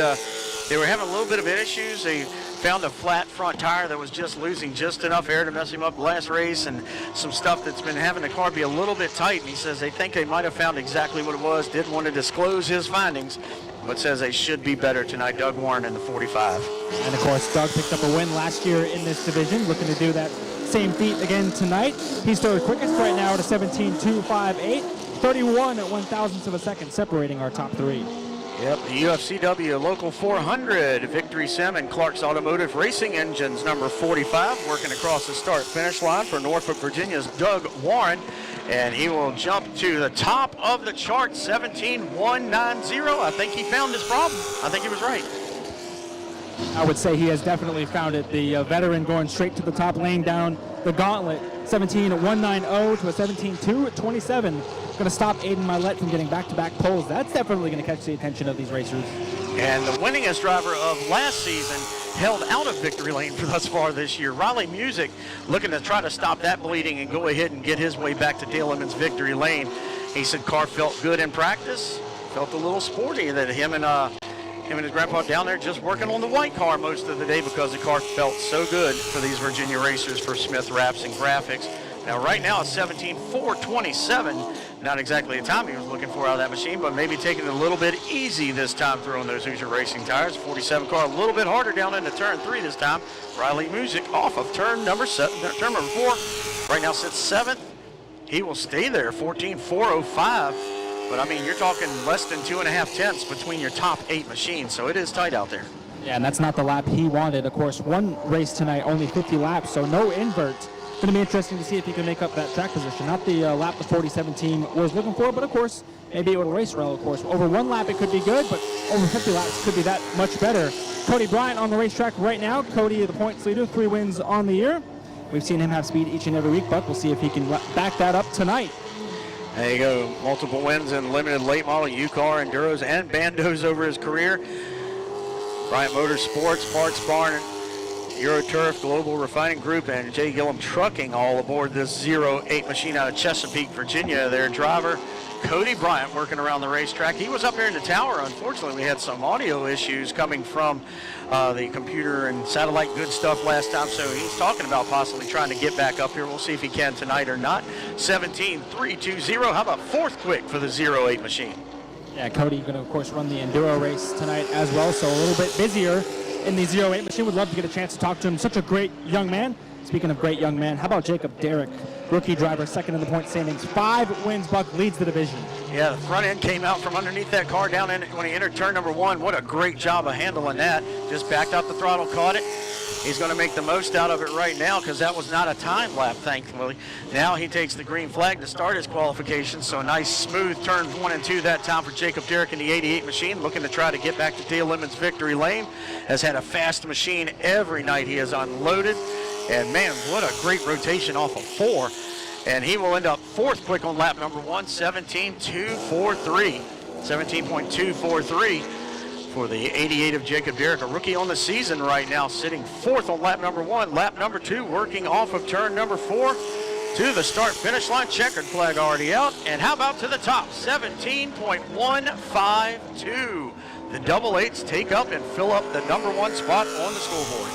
A: they were having a little bit of issues. They found a flat front tire that was just losing just enough air to mess him up last race, and some stuff that's been having the car be a little bit tight. And he says they think they might have found exactly what it was. Didn't want to disclose his findings, but says they should be better tonight. Doug Warren in the 45.
B: And of course, Doug picked up a win last year in this division, looking to do that same feat again tonight. He's third quickest right now at a 17.258, 31/1000ths of a second separating our top 3.
A: Yep, the UFCW Local 400, Victory Sim and Clark's Automotive Racing Engines, number 45, working across the start-finish line for Norfolk, Virginia's Doug Warren, and he will jump to the top of the chart, 17.190. I think he found his problem. I think he was right.
B: I would say he has definitely found it. The veteran going straight to the top, laying down the gauntlet. 17.190 to a 17.227. Going to stop Aiden Millette from getting back-to-back poles. That's definitely going to catch the attention of these racers.
A: And the winningest driver of last season held out of victory lane for thus far this year. Riley Music looking to try to stop that bleeding and go ahead and get his way back to Dale Emmons' victory lane. He said car felt good in practice, felt a little sporty, that him and his grandpa down there just working on the white car most of the day because the car felt so good for these Virginia racers for Smith Wraps and Graphics. Now right now it's 17.427. Not exactly the time he was looking for out of that machine, but maybe taking it a little bit easy this time throwing those Hoosier Racing tires. 47 car a little bit harder down into turn 3 this time. Riley Music off of turn number 4. Right now sits 7th. He will stay there, 14.405. But, I mean, you're talking less than 2.5 tenths between your top 8 machines, so it is tight out there.
B: Yeah, and that's not the lap he wanted. Of course, one race tonight, only 50 laps, so no invert. It's going to be interesting to see if he can make up that track position. Not the lap the 47 team was looking for, but, of course, maybe it would race rail, of course. Over one lap, it could be good, but over 50 laps could be that much better. Cody Bryant on the racetrack right now. Cody, the points leader, 3 wins on the year. We've seen him have speed each and every week, but we'll see if he can back that up tonight.
A: There you go. Multiple wins in limited late model, U-Car, Enduros, and Bandos over his career. Bryant Motorsports, Parts Barn, Euroturf, Global Refining Group, and J. Gillum Trucking all aboard this 08 machine out of Chesapeake, Virginia. Their driver, Cody Bryant, working around the racetrack. He was up here in the tower. Unfortunately, we had some audio issues coming from the computer and satellite good stuff last time, so he's talking about possibly trying to get back up here. We'll see if he can tonight or not. 17-3-2-0. How about fourth quick for the 08 machine?
B: Yeah, Cody going to, of course, run the Enduro race tonight as well, so a little bit busier in the 08 machine. Would love to get a chance to talk to him. Such a great young man. Speaking of great young man, how about Jacob Derrick, rookie driver, second in the point standings. 5 wins, Buck, leads the division.
A: Yeah, the front end came out from underneath that car down in when he entered turn number 1. What a great job of handling that. Just backed out the throttle, caught it. He's going to make the most out of it right now because that was not a time lap, thankfully. Now he takes the green flag to start his qualification. So a nice smooth turns 1 and 2 that time for Jacob Derrick in the 88 machine, looking to try to get back to Dale Lemons victory lane. Has had a fast machine every night he has unloaded. And man, what a great rotation off of 4. And he will end up fourth quick on lap number 1, 17.243. 17.243 for the 88 of Jacob Derrick, a rookie on the season right now, sitting fourth on lap number 1. Lap number 2, working off of turn number 4 to the start finish line. Checkered flag already out. And how about to the top? 17.152. The double eights take up and fill up the number 1 spot on the scoreboard.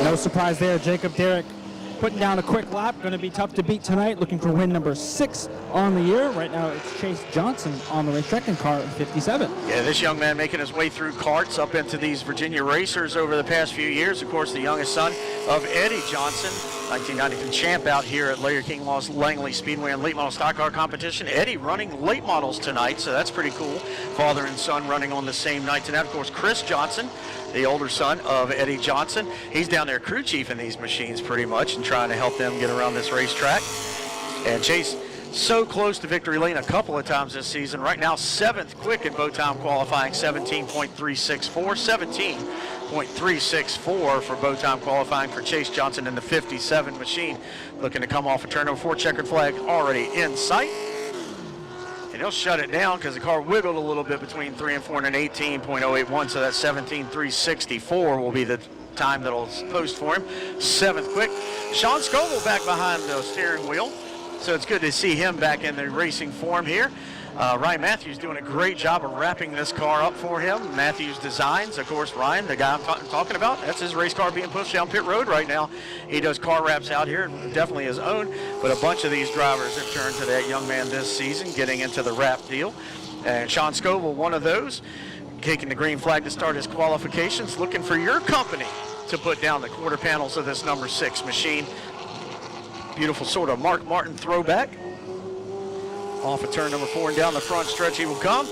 B: No surprise there. Jacob Derrick putting down a quick lap. Going to be tough to beat tonight. Looking for win number 6 on the year. Right now it's Chase Johnson on the racetrack in car 57.
A: Yeah, this young man making his way through karts up into these Virginia racers over the past few years. Of course, the youngest son of Eddie Johnson, 1993 champ out here at Larry King Law's Langley Speedway and late model stock car competition. Eddie running late models tonight, so that's pretty cool. Father and son running on the same night tonight. Of course, Chris Johnson, the older son of Eddie Johnson. He's down there crew chief in these machines pretty much and trying to help them get around this racetrack. And Chase so close to victory lane a couple of times this season. Right now, 7th quick in bow time qualifying, 17.364. 17.364 for bow time qualifying for Chase Johnson in the 57 machine. Looking to come off a turn number 4, checkered flag already in sight. And he'll shut it down because the car wiggled a little bit between 3 and 4 and an 18.081, so that 17.364 will be the time that'll post for him. 7th quick. Sean Scoville back behind the steering wheel, so it's good to see him back in the racing form here. Ryan Matthews doing a great job of wrapping this car up for him. Matthews Designs, of course, Ryan, the guy I'm talking about, that's his race car being pushed down pit road right now. He does car wraps out here, definitely his own, but a bunch of these drivers have turned to that young man this season, getting into the wrap deal. And Sean Scoville, one of those, taking the green flag to start his qualifications, looking for your company to put down the quarter panels of this number 6 machine. Beautiful sort of Mark Martin throwback. Off of turn number 4 and down the front stretch he will come.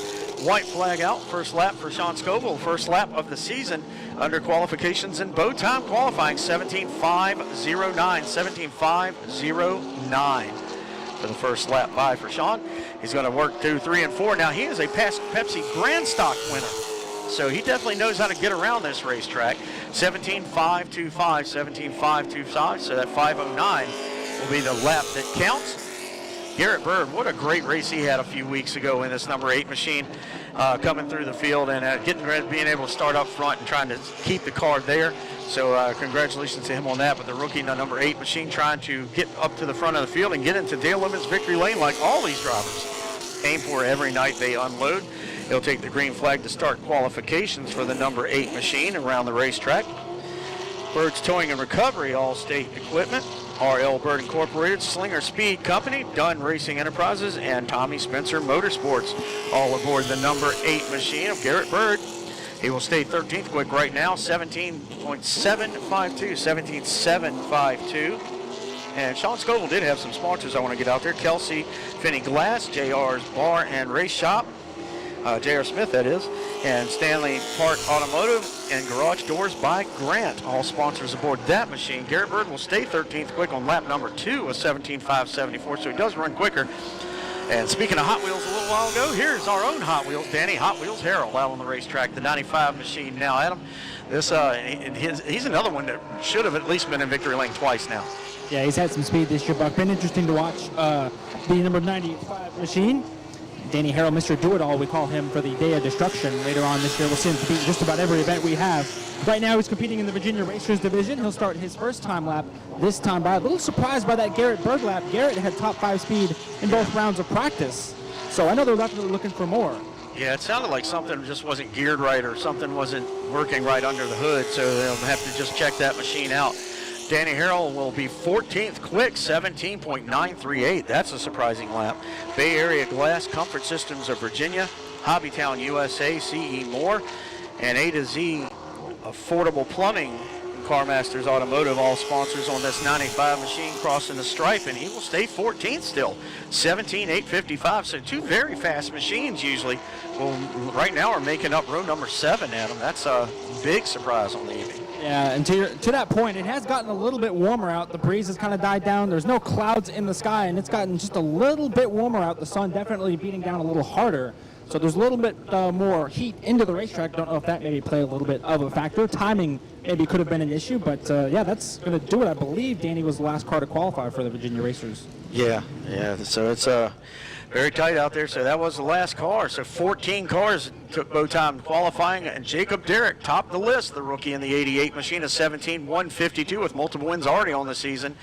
A: White flag out, first lap for Sean Scoville, first lap of the season under qualifications in bow time qualifying, 17.509, 17.509 for the first lap by for Sean. He's going to work 2, 3, and 4. Now he is a past Pepsi Grand Stock winner, so he definitely knows how to get around this racetrack. 17.525, 17.525, so that 509 will be the lap that counts. Garrett Bird, what a great race he had a few weeks ago in this number 8 machine, coming through the field and being able to start up front and trying to keep the car there. So congratulations to him on that. But the rookie in the number 8 machine trying to get up to the front of the field and get into Dale Lemons victory lane like all these drivers aim for every night they unload. He'll take the green flag to start qualifications for the number 8 machine around the racetrack. Bird's Towing and Recovery, All-State Equipment, R.L. Bird Incorporated, Slinger Speed Company, Dunn Racing Enterprises, and Tommy Spencer Motorsports, all aboard the number 8 machine of Garrett Bird. He will stay 13th quick right now, 17.752, 17.752. And Sean Scoville did have some sponsors I want to get out there. Kelsey Finney Glass, JR's Bar and Race Shop, J.R. Smith, that is, and Stanley Park Automotive and Garage Doors by Grant, all sponsors aboard that machine. Garrett Bird will stay 13th quick on lap number 2 with 17.574, so he does run quicker. And speaking of Hot Wheels a little while ago, here's our own Hot Wheels, Danny Hot Wheels Harold out on the racetrack, the 95 machine now. Adam, this he's another one that should have at least been in victory lane twice now.
B: Yeah, he's had some speed this year, Buck. Been interesting to watch the number 95 machine. Danny Harrell, Mr. Do-It-All, we call him for the Day of Destruction. Later on this year, we'll see him compete in just about every event we have. Right now, he's competing in the Virginia Racers division. He'll start his first time lap this time by. A little surprised by that Garrett Berg lap. Garrett had top 5 speed in both rounds of practice. So I know they're definitely looking for more.
A: Yeah, it sounded like something just wasn't geared right or something wasn't working right under the hood, so they'll have to just check that machine out. Danny Harrell will be 14th quick, 17.938. That's a surprising lap. Bay Area Glass, Comfort Systems of Virginia, Hobbytown USA, C.E. Moore, and A to Z Affordable Plumbing, CarMasters Automotive, all sponsors on this 95 machine crossing the stripe, and he will stay 14th still, 17.855. So two very fast machines usually. Well, right now are making up row number 7, Adam. That's a big surprise on the evening.
B: Yeah, and to that point, it has gotten a little bit warmer out. The breeze has kind of died down. There's no clouds in the sky, and it's gotten just a little bit warmer out. The sun definitely beating down a little harder. So there's a little bit more heat into the racetrack. Don't know if that maybe played a little bit of a factor. Timing maybe could have been an issue, but yeah, that's going to do it. I believe Danny was the last car to qualify for the Virginia Racers.
A: Yeah. So it's very tight out there. So that was the last car. So 14 cars took bow time qualifying, and Jacob Derrick topped the list, the rookie in the 88 machine, of 17.152 with multiple wins already on the season.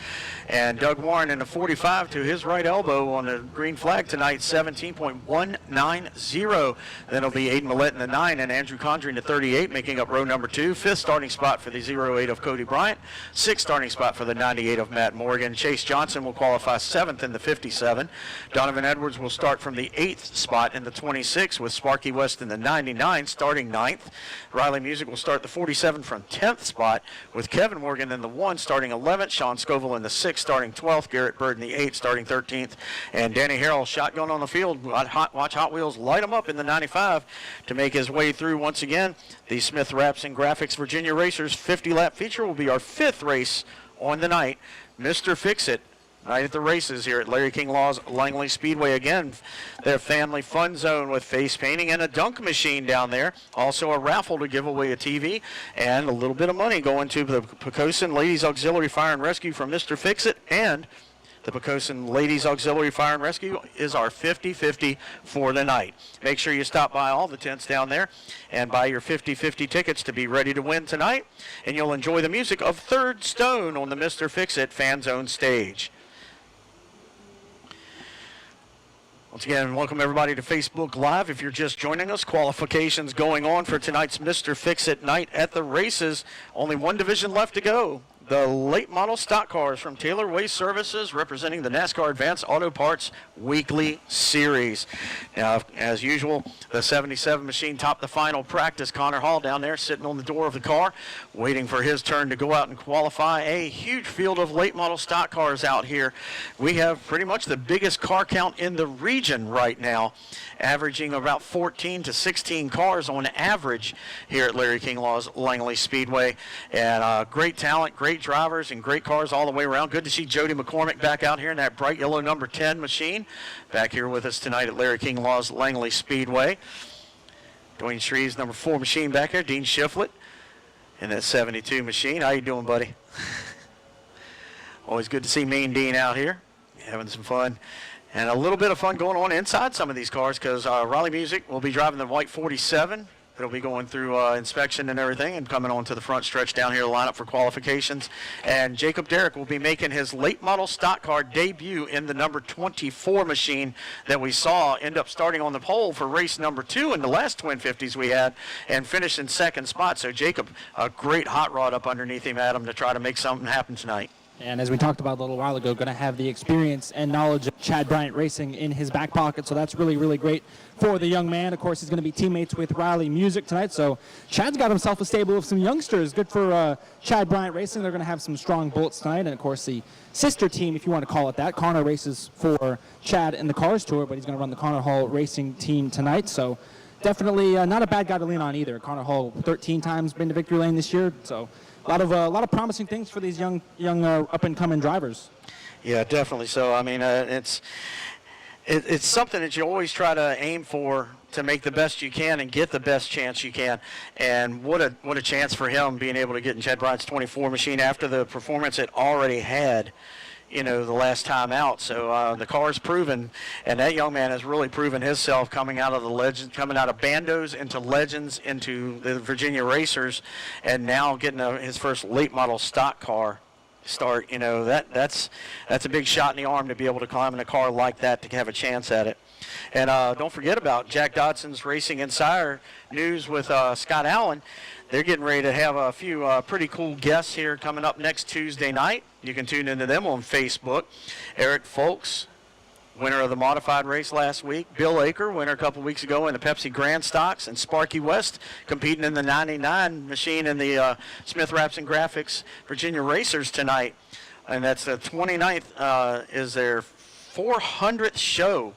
A: And Doug Warren in the 45 to his right elbow on the green flag tonight, 17.190. Then it'll be Aiden Millett in the 9 and Andrew Condry in the 38, making up row number 2. 5th starting spot for the 08 of Cody Bryant. 6th starting spot for the 98 of Matt Morgan. Chase Johnson will qualify 7th in the 57. Donovan Edwards will start from the 8th spot in the 26 with Sparky West in the 99 starting 9th. Riley Music will start the 47 from 10th spot with Kevin Morgan in the 1 starting 11th. Sean Scoville in the 6 starting 12th. Garrett Bird in the 8 starting 13th. And Danny Harrell shotgun on the field. Watch Hot Wheels light him up in the 95 to make his way through once again. The Smith Wraps and Graphics Virginia Racers 50-lap feature will be our 5th race on the night. Mr. Fix-It. Night at the races here at Larry King Law's Langley Speedway. Again, their family fun zone with face painting and a dunk machine down there. Also a raffle to give away a TV and a little bit of money going to the Poquoson Ladies Auxiliary Fire and Rescue from Mr. Fix-It, and the Poquoson Ladies Auxiliary Fire and Rescue is our 50-50 for the night. Make sure you stop by all the tents down there and buy your 50-50 tickets to be ready to win tonight, and you'll enjoy the music of Third Stone on the Mr. Fix-It Fan Zone stage. Once again, welcome everybody to Facebook Live. If you're just joining us, qualifications going on for tonight's Mr. Fix-It night at the races. Only one division left to go. The late model stock cars from Taylor Waste Services, representing the NASCAR Advanced Auto Parts Weekly Series. Now, as usual, the 77 machine topped the final practice. Connor Hall down there sitting on the door of the car, waiting for his turn to go out and qualify. A huge field of late model stock cars out here. We have pretty much the biggest car count in the region right now, averaging about 14 to 16 cars on average here at Larry King Law's Langley Speedway. And great talent, great drivers, and great cars all the way around. Good to see Jody McCormick back out here in that bright yellow number 10 machine, back here with us tonight at Larry King Law's Langley Speedway. Dwayne Shreve's number 4 machine back here, Dean Shiflett in that 72 machine. How you doing, buddy? Always good to see Mean Dean out here, having some fun. And a little bit of fun going on inside some of these cars, because Riley Music will be driving the white 47. It'll be going through inspection and everything and coming on to the front stretch down here to line up for qualifications. And Jacob Derrick will be making his late model stock car debut in the number 24 machine that we saw end up starting on the pole for race number 2 in the last Twin 50s we had and finish in second spot. So Jacob, a great hot rod up underneath him, Adam, to try to make something happen tonight.
B: And as we talked about a little while ago, going to have the experience and knowledge of Chad Bryant Racing in his back pocket. So that's really, really great for the young man. Of course, he's going to be teammates with Riley Music tonight. So Chad's got himself a stable of some youngsters. Good for Chad Bryant Racing. They're going to have some strong bullets tonight. And, of course, the sister team, if you want to call it that, Connor races for Chad in the Cars Tour, but he's going to run the Connor Hall Racing team tonight. So definitely not a bad guy to lean on either. Connor Hall 13 times been to victory lane this year. So a lot of promising things for these young up-and-coming drivers.
A: Yeah, definitely. So, I mean, it's it's something that you always try to aim for to make the best you can and get the best chance you can. And what a chance for him being able to get in Chad Bryant's 24 machine after the performance it already had, the last time out. So the car's proven, and that young man has really proven himself coming out of Bandos into Legends into the Virginia Racers, and now getting his first late model stock car start. That's a big shot in the arm to be able to climb in a car like that to have a chance at it. And don't forget about Jack Dodson's Racing Insider news with Scott Allen. They're getting ready to have a few pretty cool guests here coming up next Tuesday night. You can tune into them on Facebook. Eric Folks, winner of the modified race last week. Bill Aker, winner a couple weeks ago in the Pepsi Grand Stocks. And Sparky West competing in the 99 machine in the Smith Raps and Graphics Virginia Racers tonight. And that's the 29th is their 400th show.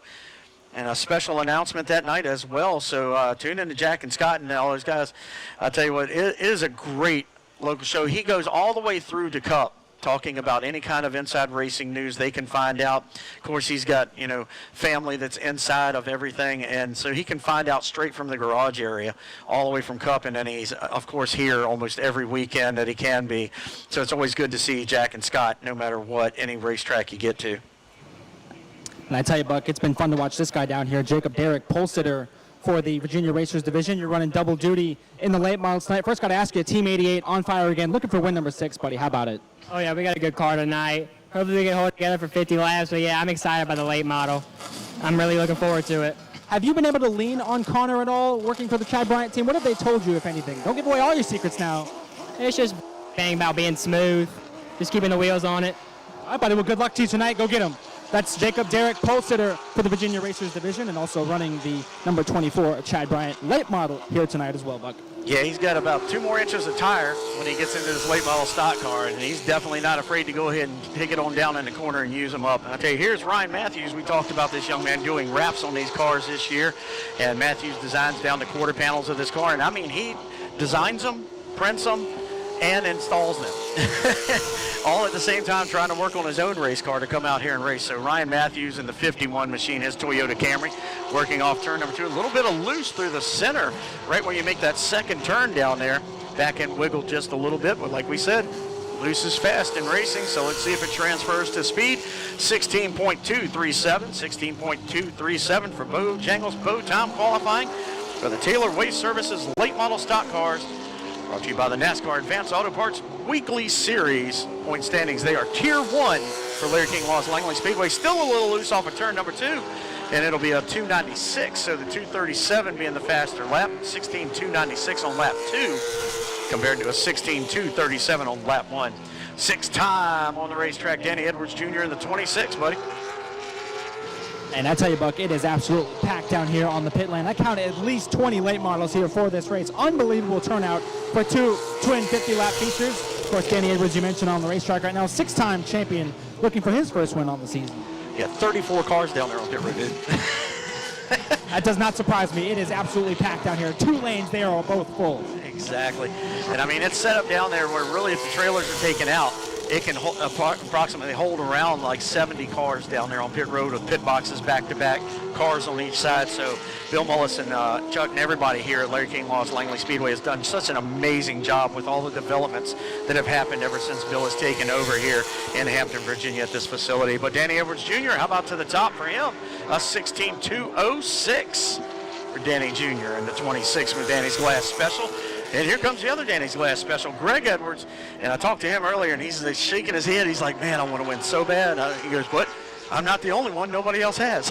A: And a special announcement that night as well. So tune in to Jack and Scott and all those guys. I'll tell you what, it is a great local show. He goes all the way through to Cup, talking about any kind of inside racing news they can find out. Of course, he's got, family that's inside of everything. And so he can find out straight from the garage area all the way from Cup. And then he's, of course, here almost every weekend that he can be. So it's always good to see Jack and Scott no matter what, any racetrack you get to.
B: And I tell you, Buck, it's been fun to watch this guy down here, Jacob Derrick, pole sitter for the Virginia Racers division. You're running double duty in the late models tonight. First, got to ask you, Team 88 on fire again, looking for win number 6, buddy. How about it?
D: Oh, yeah, we got a good car tonight. Hopefully we can hold it together for 50 laps. But, yeah, I'm excited by the late model. I'm really looking forward to it.
B: Have you been able to lean on Connor at all, working for the Chad Bryant team? What have they told you, if anything? Don't give away all your secrets now.
D: It's just about being smooth, just keeping the wheels on it.
B: All right, buddy. Well, good luck to you tonight. Go get him. That's Jacob Derrick, pole sitter for the Virginia Racers division, and also running the number 24 Chad Bryant late model here tonight as well, Buck.
A: Yeah, he's got about 2 more inches of tire when he gets into his late model stock car, and he's definitely not afraid to go ahead and take it on down in the corner and use them up. And I tell you, here's Ryan Matthews. We talked about this young man doing wraps on these cars this year, and Matthews designs down the quarter panels of this car, and I mean, he designs them, prints them, and installs them. All at the same time trying to work on his own race car to come out here and race. So Ryan Matthews in the 51 machine, his Toyota Camry, working off turn number 2. A little bit of loose through the center, right where you make that second turn down there. Back end wiggle just a little bit, but like we said, loose is fast in racing, so let's see if it transfers to speed. 16.237, 16.237 for Bojangles Bow Time qualifying for the Taylor Waste Services late model stock cars. Brought to you by the NASCAR Advanced Auto Parts Weekly Series. Point standings, they are Tier 1 for Larry King Laws Langley Speedway. Still a little loose off of turn number 2, and it'll be a 296, so the 237 being the faster lap. 16.296 on lap 2 compared to a 16.237 on lap 1. 6th time on the racetrack, Danny Edwards Jr. in the 26, buddy.
B: And I tell you, Buck, it is absolutely packed down here on the pit lane. I counted at least 20 late models here for this race. Unbelievable turnout for 2 twin 50-lap features. Of course, Danny Edwards, you mentioned on the racetrack right now, 6-time champion, looking for his first win on the season.
A: Yeah, 34 cars down there on pit road, dude.
B: That does not surprise me. It is absolutely packed down here. 2 lanes, they are both full.
A: Exactly. And I mean, it's set up down there where really if the trailers are taken out, it can approximately hold around like 70 cars down there on pit road with pit boxes back-to-back, cars on each side. So Bill Mullis and Chuck and everybody here at Larry King Laws Langley Speedway has done such an amazing job with all the developments that have happened ever since Bill has taken over here in Hampton, Virginia at this facility. But Danny Edwards Jr., how about to the top for him? A 16.206 for Danny Jr. in the 26 with Danny's Glass Special. And here comes the other Danny's Glass Special, Greg Edwards. And I talked to him earlier, and he's shaking his head. He's like, man, I want to win so bad. He goes, what? I'm not the only one. Nobody else has.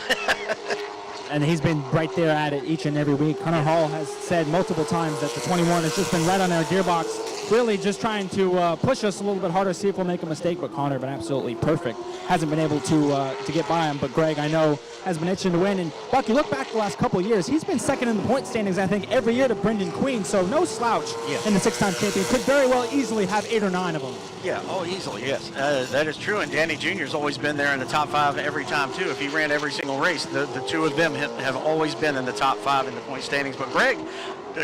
B: And he's been right there at it each and every week. Hunter Hall has said multiple times that the 21 has just been right on our gearbox, really just trying to push us a little bit harder, see if we'll make a mistake. But Connor been absolutely perfect. Hasn't been able to get by him. But Greg, I know, has been itching to win. And Buck, you look back the last couple of years, he's been second in the point standings, I think, every year to Brendan Queen. So no slouch in the 6-time champion. Could very well easily have 8 or 9 of them.
A: Yeah, easily, yes. That is true. And Danny Jr.'s always been there in the top 5 every time, too. If he ran every single race, the 2 of them have always been in the top 5 in the point standings. But Greg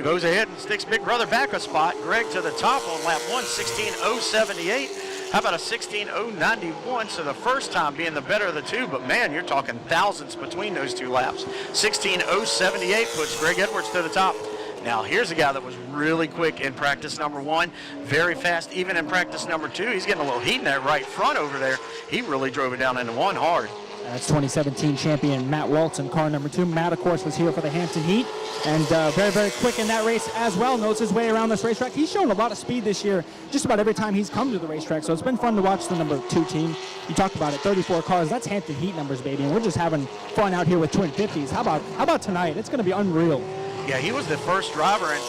A: goes ahead and sticks Big Brother back a spot. Greg to the top on lap 1, 16.078. How about a 16:091? So the first time being the better of the two, but man, you're talking thousands between those two laps. 16:078 puts Greg Edwards to the top. Now here's a guy that was really quick in practice number 1, very fast even in practice number 2. He's getting a little heat in that right front over there. He really drove it down into 1 hard.
B: That's 2017 champion Matt Waltz in car number 2. Matt, of course, was here for the Hampton Heat, and very, very quick in that race as well. Knows his way around this racetrack. He's shown a lot of speed this year, just about every time he's come to the racetrack, so it's been fun to watch the number 2 team. You talked about it, 34 cars. That's Hampton Heat numbers, baby, and we're just having fun out here with Twin 50s. How about tonight? It's going to be unreal.
A: Yeah, he was the first driver in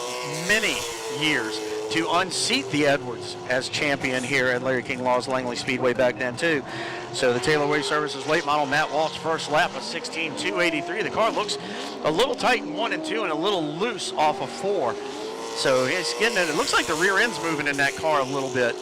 A: many years to unseat the Edwards as champion here at Larry King Law's Langley Speedway back then, too. So the Taylor Wave Services late model Matt Waltz first lap of 16:283. The car looks a little tight in 1 and 2 and a little loose off of 4. So he's getting it. It looks like the rear end's moving in that car a little bit,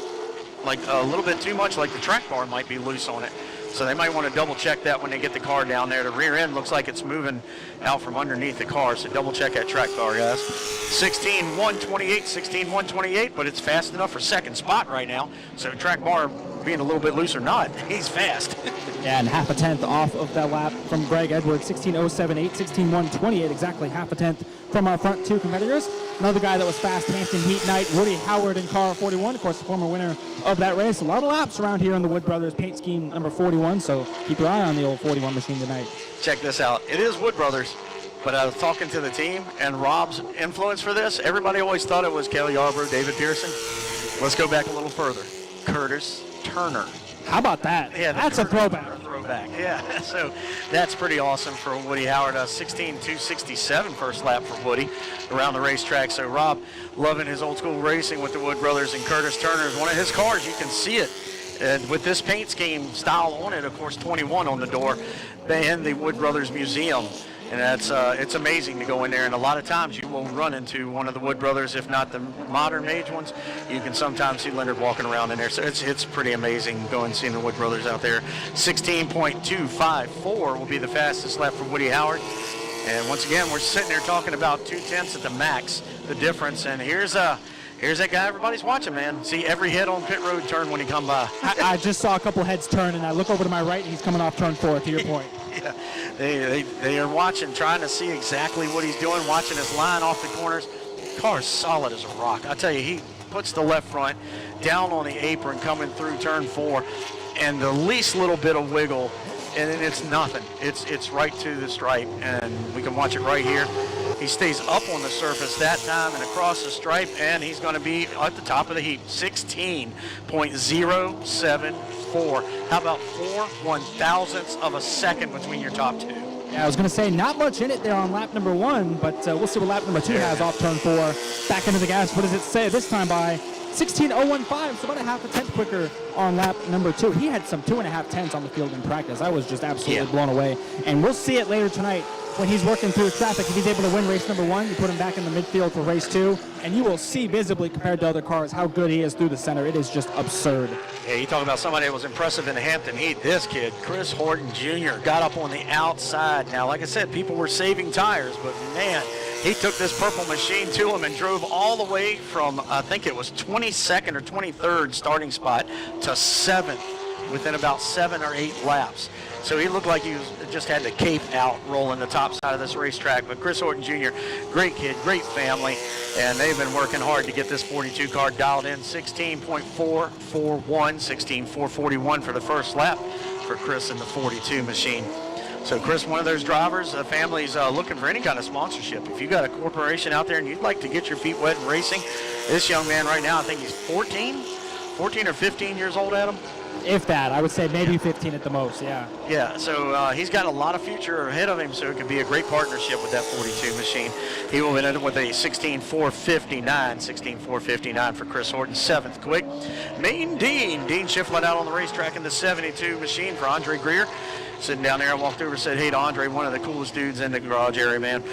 A: like a little bit too much, like the track bar might be loose on it. So they might want to double check that when they get the car down there. The rear end looks like it's moving out from underneath the car, so double check that track bar, guys. 16:128, 16:128, but it's fast enough for second spot right now. So track bar being a little bit loose or not, he's fast.
B: Yeah, and half a tenth off of that lap from Greg Edwards, 16:078, 16:128, exactly half a tenth from our front 2 competitors. Another guy that was fast, Hampton Heat night, Woody Howard in car 41, of course, the former winner of that race. A lot of laps around here in the Wood Brothers paint scheme number 41, so keep your eye on the old 41 machine tonight.
A: Check this out. It is Wood Brothers, but I was talking to the team, and Rob's influence for this, everybody always thought it was Kelly Yarbrough, David Pearson. Let's go back a little further. Curtis Turner.
B: How about that?
A: Yeah,
B: that's a throwback.
A: Yeah, so that's pretty awesome for Woody Howard. 16:267 first lap for Woody around the racetrack. So Rob loving his old school racing with the Wood Brothers, and Curtis Turner is one of his cars. You can see it. And with this paint scheme style on it, of course, 21 on the door, and the Wood Brothers Museum. And that's it's amazing to go in there, and a lot of times you will run into one of the Wood Brothers, if not the modern age ones. You can sometimes see Leonard walking around in there, so it's pretty amazing going and seeing the Wood Brothers out there. 16.254 will be the fastest lap for Woody Howard. And once again, we're sitting there talking about 2/10 at the max, the difference. And here's that guy everybody's watching, man. See every head on pit road turn when he come by.
B: I just saw a couple heads turn, and I look over to my right, and he's coming off turn 4, to your point.
A: Yeah, they are watching, trying to see exactly what he's doing, watching his line off the corners. Car's solid as a rock. I tell you, he puts the left front down on the apron coming through turn 4, and the least little bit of wiggle, and it's nothing. It's right to the stripe, and we can watch it right here. He stays up on the surface that time and across the stripe, and he's going to be at the top of the heap. 16.074. How about 4 1/1000ths of a second between your top 2?
B: Yeah, I was going to say not much in it there on lap number 1, but we'll see what lap number 2 has off turn 4. Back into the gas. What does it say this time by 16.015, so about a half a tenth quicker on lap number 2. He had some 2.5 tenths on the field in practice. I was just absolutely blown away. And we'll see it later tonight when he's working through traffic. If he's able to win race number 1, you put him back in the midfield for race 2, and you will see visibly compared to other cars how good he is through the center. It is just absurd.
A: Yeah, you talk about somebody that was impressive in the Hampton Heat. This kid, Chris Horton Jr., got up on the outside. Now, like I said, people were saving tires, but man, he took this purple machine to him and drove all the way from, I think it was 22nd or 23rd starting spot to 7th within about 7 or 8 laps. So he looked like he just had the cape out rolling the top side of this racetrack. But Chris Horton Jr., great kid, great family, and they've been working hard to get this 42 car dialed in. 16.441, 16.441 for the first lap for Chris in the 42 machine. So Chris, one of those drivers, the family's looking for any kind of sponsorship. If you got a corporation out there and you'd like to get your feet wet in racing, this young man right now, I think he's 14 or 15 years old, Adam.
B: If that, I would say maybe 15 at the most, yeah.
A: Yeah, so he's got a lot of future ahead of him, so it could be a great partnership with that 42 machine. He will end up with a 16.459 for Chris Horton, 7th quick. Dean Shiflett out on the racetrack in the 72 machine for Andre Greer. Sitting down there, I walked over and said, hey to Andre, one of the coolest dudes in the garage area, man.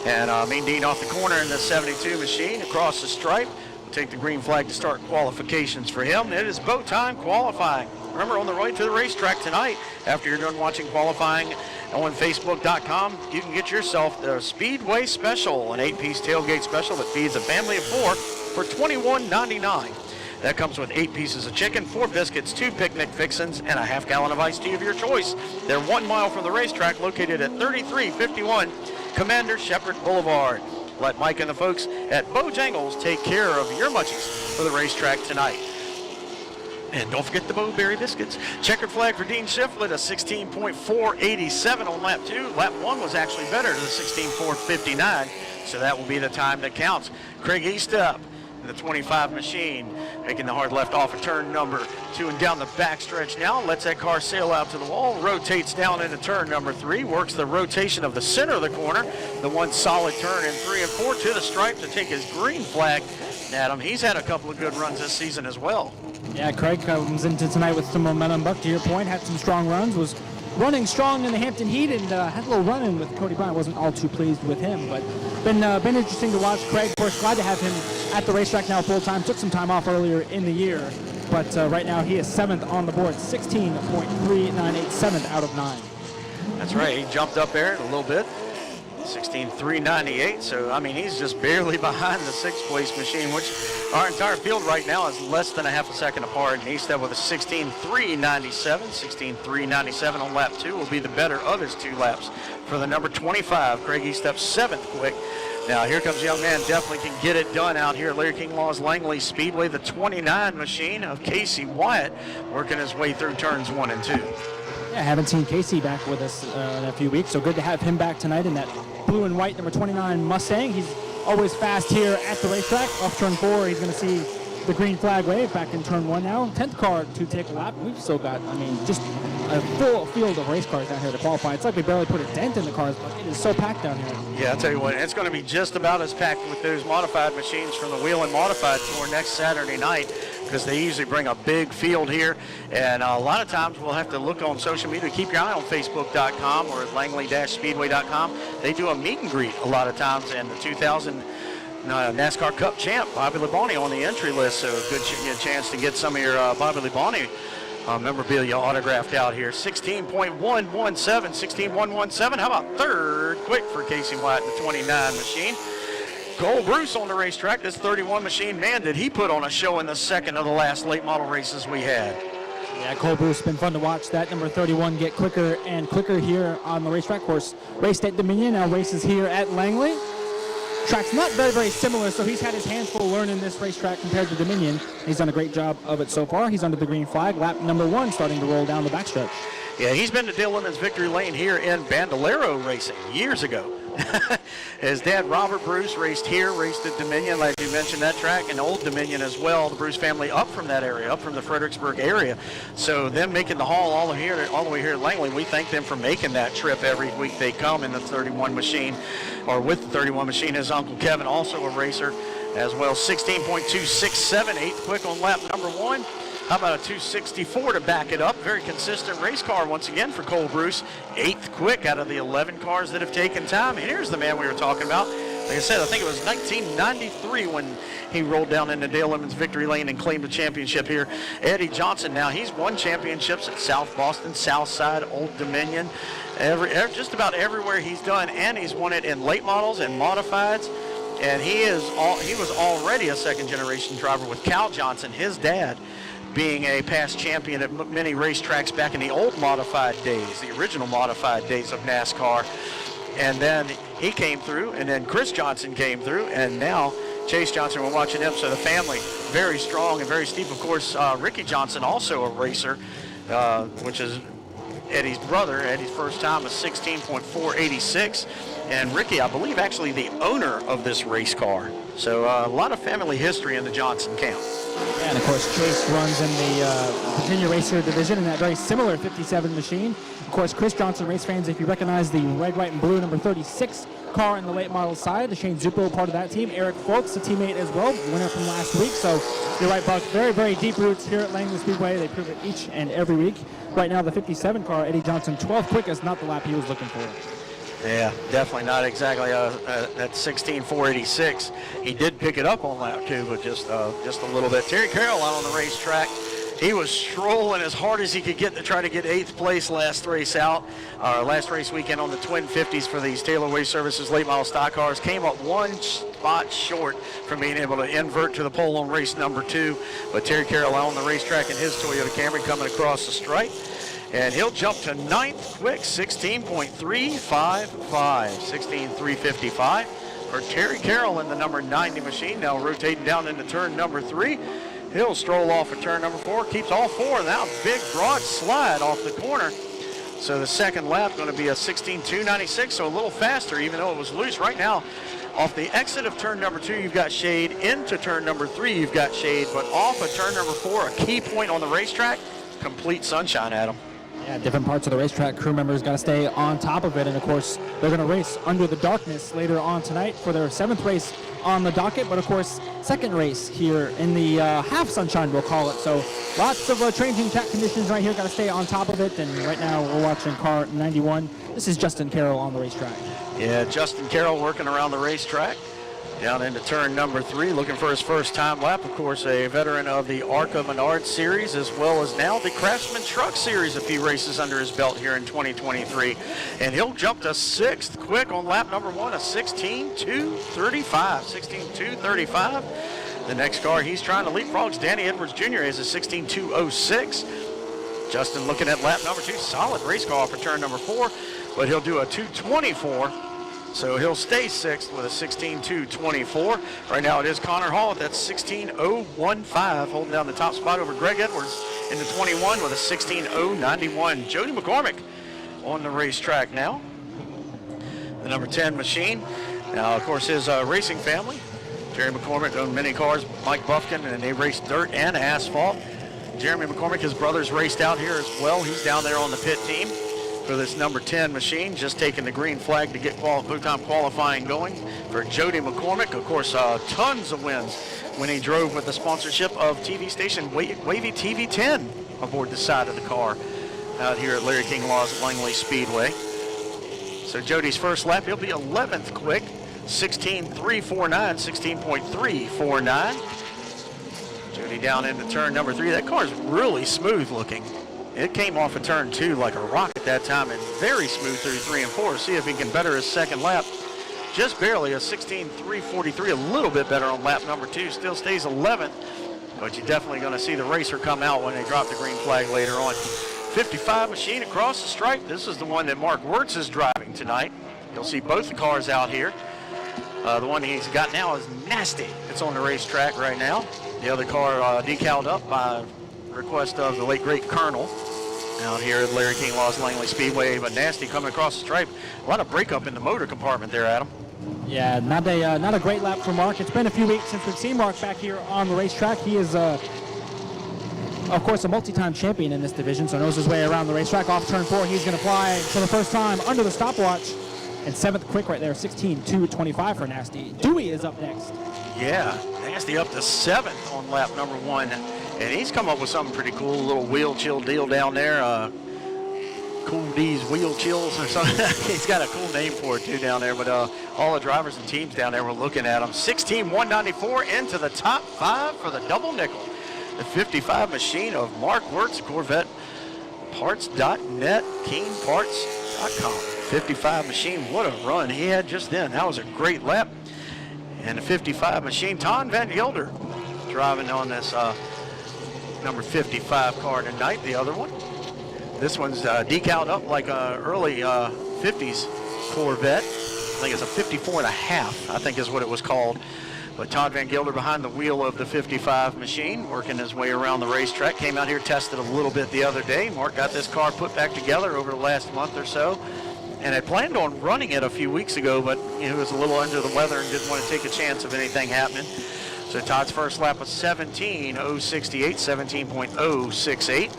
A: And Mean Dean off the corner in the 72 machine across the stripe. Take the green flag to start qualifications for him. It is bow time qualifying. Remember, on the way to the racetrack tonight, after you're done watching qualifying on Facebook.com, you can get yourself the Speedway Special, an 8-piece tailgate special that feeds a family of 4 for $21.99. That comes with 8 pieces of chicken, 4 biscuits, 2 picnic fixins, and a half gallon of iced tea of your choice. They're 1 mile from the racetrack, located at 3351 Commander Shepherd Boulevard. Let Mike and the folks at Bojangles take care of your munchies for the racetrack tonight. And don't forget the Bowberry biscuits. Checkered flag for Dean Shiflett, a 16.487 on lap 2. Lap 1 was actually better to the 16.459, so that will be the time that counts. Craig Eastup, the 25 machine, making the hard left off of turn number 2 and down the backstretch now. Lets that car sail out to the wall, rotates down into turn number 3, works the rotation of the center of the corner, the one solid turn in 3 and 4 to the stripe to take his green flag. Adam, he's had a couple of good runs this season as well.
B: Yeah, Craig comes into tonight with some momentum. Buck, to your point, had some strong runs, was running strong in the Hampton Heat, and had a little run-in with Cody Bryant. Wasn't all too pleased with him, but been interesting to watch. Craig, of course, glad to have him at the racetrack now full-time. Took some time off earlier in the year, but right now he is 7th on the board, 16.398, 7th out of 9.
A: That's right, he jumped up there a little bit. 16.398, so I mean he's just barely behind the 6th place machine, which our entire field right now is less than a half a second apart. And he's with a 16.397. 16.397 on lap 2 will be the better of his 2 laps for the number 25. Craig Eastup 7th quick. Now here comes a young man, definitely can get it done out here at Larry King Law's Langley Speedway, the 29 machine of Casey Wyatt, working his way through turns 1 and 2.
B: Yeah, haven't seen Casey back with us in a few weeks, so good to have him back tonight in that blue and white number 29 Mustang. He's always fast here at the racetrack. Off turn 4, he's going to see the green flag wave back in turn 1 now. 10th car to take a lap. We've still got, I mean, just a full field of race cars down here to qualify. It's like we barely put a dent in the cars, but it is so packed down here.
A: Yeah, I'll tell you what, it's going to be just about as packed with those modified machines from the Wheeling Modified Tour next Saturday night, because they usually bring a big field here. And a lot of times we'll have to look on social media. Keep your eye on Facebook.com or at Langley-Speedway.com. They do a meet and greet a lot of times, and the 2000 NASCAR Cup champ, Bobby Labonte, on the entry list, so a good chance to get some of your Bobby Labonte memorabilia autographed out here. 16.117, 16.117. How about 3rd quick for Casey Wyatt, the 29 machine. Cole Bruce on the racetrack, this 31 machine. Man, did he put on a show in the second of the last late model races we had.
B: Yeah, Cole Bruce, been fun to watch that number 31 get quicker and quicker here on the racetrack. Of course, raced at Dominion, now races here at Langley. Track's not very, very similar, so he's had his hands full learning this racetrack compared to Dominion. He's done a great job of it so far. He's under the green flag. Lap number 1 starting to roll down the backstretch.
A: Yeah, he's been to Dale Lemons Victory Lane here in Bandolero racing years ago. His dad, Robert Bruce, raced here, raced at Dominion, like you mentioned, that track, and Old Dominion as well. The Bruce family up from that area, up from the Fredericksburg area. So them making the haul all the way here at Langley, we thank them for making that trip every week they come in the 31 machine, or with the 31 machine. His uncle Kevin, also a racer as well. 16.267, 8th quick on lap number 1. How about a 264 to back it up? Very consistent race car once again for Cole Bruce. 8th quick out of the 11 cars that have taken time. And here's the man we were talking about. Like I said, I think it was 1993 when he rolled down into Dale Lemons Victory Lane and claimed the championship here. Eddie Johnson, now he's won championships at South Boston, Southside, Old Dominion, just about everywhere he's done, and he's won it in late models and modifieds. And he was already a second-generation driver with Cal Johnson, his dad, being a past champion at many racetracks back in the old modified days, the original modified days of NASCAR. And then he came through, and then Chris Johnson came through, and now Chase Johnson, we're watching him. So the family, very strong and very steep. Of course, Ricky Johnson, also a racer, which is Eddie's brother. Eddie's first time was 16.486. And Ricky, I believe, actually the owner of this race car. So a lot of family history in the Johnson camp.
B: And of course, Chase runs in the Virginia Racer division in that very similar 57 machine. Of course, Chris Johnson, race fans, if you recognize the red, white, and blue number 36 car in the late model side, the Shane Zupo part of that team. Eric Folks, a teammate as well, winner from last week. So you're right, Buck, very, very deep roots here at Langley Speedway. They prove it each and every week. Right now, the 57 car, Eddie Johnson, 12th quickest, not the lap he was looking for.
A: Yeah, definitely not exactly at 16.486. He did pick it up on lap 2, but just a little bit. Terry Carroll out on the racetrack. He was strolling as hard as he could get to try to get 8th place last race weekend on the Twin 50s for these Taylor Way Services late model stock cars. Came up 1 spot short from being able to invert to the pole on race number 2. But Terry Carroll on the racetrack in his Toyota Camry coming across the stripe. And he'll jump to 9th quick, 16.355, 16.355 for Terry Carroll in the number 90 machine. Now rotating down into turn number 3. He'll stroll off at turn number 4, keeps all 4. Now big broad slide off the corner. So the second lap going to be a 16.296, so a little faster even though it was loose. Right now, off the exit of turn number 2, you've got shade. Into turn number 3, you've got shade. But off of turn number 4, a key point on the racetrack, complete sunshine, Adam.
B: Yeah, different parts of the racetrack, crew members got to stay on top of it. And, of course, they're going to race under the darkness later on tonight for their 7th race on the docket. But, of course, second race here in the half sunshine, we'll call it. So lots of changing track conditions right here. Got to stay on top of it. And right now we're watching car 91. This is Justin Carroll on the racetrack.
A: Yeah, Justin Carroll working around the racetrack. Down into turn number 3, looking for his first time lap. Of course, a veteran of the ARCA Menard Series, as well as now the Craftsman Truck Series, a few races under his belt here in 2023. And he'll jump to 6th quick on lap number 1, a 16.235, 16.235. The next car he's trying to leapfrog is Danny Edwards Jr. is a 16.206. Justin looking at lap number 2, solid race car for turn number 4, but he'll do a 2.24. So he'll stay 6th with a 16.224. Right now it is Connor Hall at that 16.015, holding down the top spot over Greg Edwards in the 21 with a 16.091. Jody McCormick on the racetrack now. The number 10 machine. Now, of course, his racing family. Jerry McCormick owned many cars, Mike Buffkin, and they raced dirt and asphalt. Jeremy McCormick, his brother's raced out here as well. He's down there on the pit team for this number 10 machine, just taking the green flag to get full-time qualifying going for Jody McCormick. Of course, tons of wins when he drove with the sponsorship of TV station Wavy TV 10 aboard the side of the car out here at Larry King Law's Langley Speedway. So Jody's first lap, he'll be 11th quick, 16.349, 16.349. Jody down into turn number 3. That car's really smooth looking. It came off of turn 2 like a rock at that time and very smooth through 3 and 4. See if he can better his second lap. Just barely a 16.343, a little bit better on lap number 2. Still stays 11th, but you're definitely going to see the racer come out when they drop the green flag later on. 55 machine across the stripe. This is the one that Mark Wirtz is driving tonight. You'll see both the cars out here. The one he's got now is Nasty. It's on the racetrack right now. The other car decaled up by request of the late great Colonel out here at Larry King Law's Langley Speedway. But Nasty coming across the stripe. A lot of breakup in the motor compartment there, Adam.
B: Yeah, not a great lap for Mark. It's been a few weeks since we've seen Mark back here on the racetrack. He is, of course, a multi-time champion in this division, so knows his way around the racetrack. Off turn 4, he's going to fly for the first time under the stopwatch. And 7th quick right there, 16.225 for Nasty. Dewey is up next.
A: Yeah, Nasty up to 7th on lap number 1. And he's come up with something pretty cool, a little wheel chill deal down there. Cool D's wheel chills or something. He's got a cool name for it too down there, but all the drivers and teams down there were looking at him. 16.194 into the top 5 for the double nickel. The 55 machine of Mark Wirtz, Corvette Parts.net, KeenParts.com. 55 machine, what a run he had just then. That was a great lap. And the 55 machine, Ton Van Gilder driving on this number 55 car tonight, the other one. This one's decaled up like a early 50s Corvette. I think it's a 54 and a half, I think is what it was called. But Todd Van Gilder behind the wheel of the 55 machine, working his way around the racetrack. Came out here, tested a little bit the other day. Mark got this car put back together over the last month or so. And I planned on running it a few weeks ago, but he was a little under the weather and didn't want to take a chance of anything happening. So Todd's first lap was 17.068, 17.068.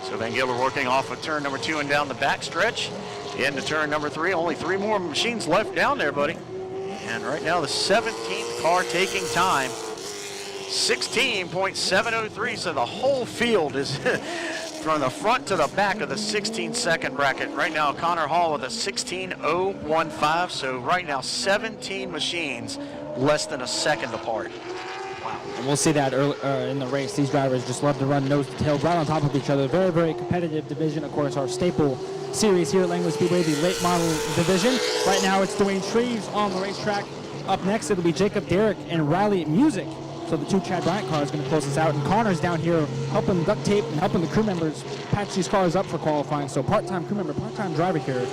A: So Van Gilder working off of turn number 2 and down the back stretch. Into turn number 3, only 3 more machines left down there, buddy. And right now the 17th car taking time, 16.703. So the whole field is from the front to the back of the 16-second bracket. Right now, Connor Hall with a 16.015. So right now, 17 machines less than a second apart.
B: Wow. And we'll see that early, in the race. These drivers just love to run nose to tail right on top of each other. Very, very competitive division. Of course, our staple series here at Langley Speedway, the late model division. Right now, it's Dwayne Shreves on the racetrack Up next, it'll be Jacob Derrick and Riley Music. So the two Chad Bryant cars going to close us out. And Connor's down here helping duct tape and helping the crew members patch these cars up for qualifying. So part-time crew member, part-time driver here.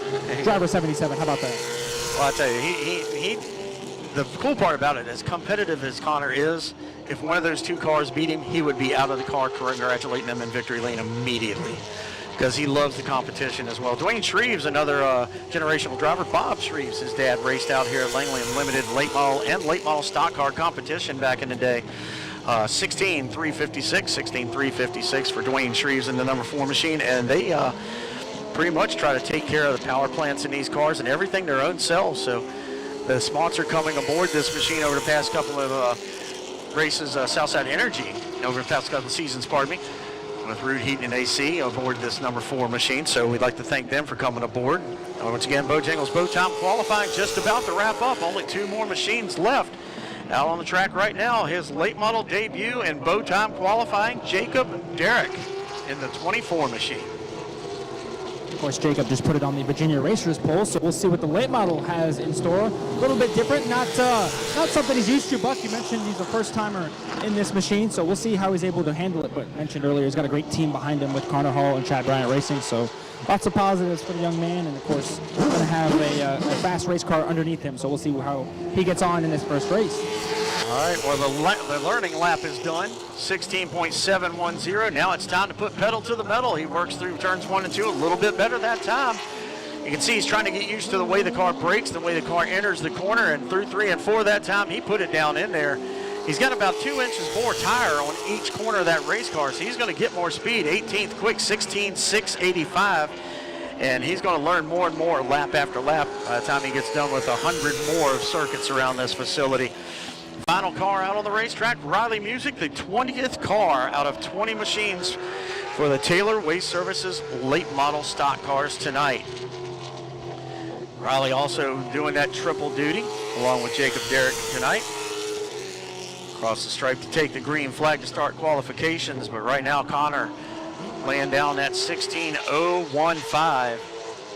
B: Driver 77, how about that?
A: Well, I tell you, the cool part about it, as competitive as Connor is, if one of those two cars beat him, he would be out of the car congratulating them in victory lane immediately, because he loves the competition as well. Dwayne Shreves, another generational driver. Bob Shreves, his dad, raced out here at Langley in limited late model and late model stock car competition back in the day. 16.356 for Dwayne Shreves in the number 4 machine, and they pretty much try to take care of the power plants in these cars and everything their own selves. So the sponsor coming aboard this machine over the past couple of races, Southside Energy, over the past couple of seasons, pardon me, with Root Heating and AC aboard this number 4 machine. So we'd like to thank them for coming aboard. Once again, Bojangles Bow Time qualifying just about to wrap up. Only 2 more machines left. Out on the track right now, his late model debut in Bow Time qualifying, Jacob Derrick in the 24 machine.
B: Of course, Jacob just put it on the Virginia Racers poll, so we'll see what the late model has in store. A little bit different, not something he's used to. Buck, you mentioned he's a first-timer in this machine, so we'll see how he's able to handle it. But mentioned earlier, he's got a great team behind him with Connor Hall and Chad Bryant Racing, so lots of positives for the young man. And of course, we're going to have a fast race car underneath him, so we'll see how he gets on in this first race.
A: All right, well, the learning lap is done, 16.710. Now it's time to put pedal to the metal. He works through turns 1 and 2 a little bit better that time. You can see he's trying to get used to the way the car brakes, the way the car enters the corner, and through 3 and 4 that time, he put it down in there. He's got about 2 inches more tire on each corner of that race car, so he's going to get more speed. 18th quick, 16.685. And he's going to learn more and more lap after lap by the time he gets done with 100 more circuits around this facility. Final car out on the racetrack, Riley Music, the 20th car out of 20 machines for the Taylor Waste Services late model stock cars tonight. Riley also doing that triple duty along with Jacob Derrick tonight. Across the stripe to take the green flag to start qualifications, but right now Connor laying down that 16.015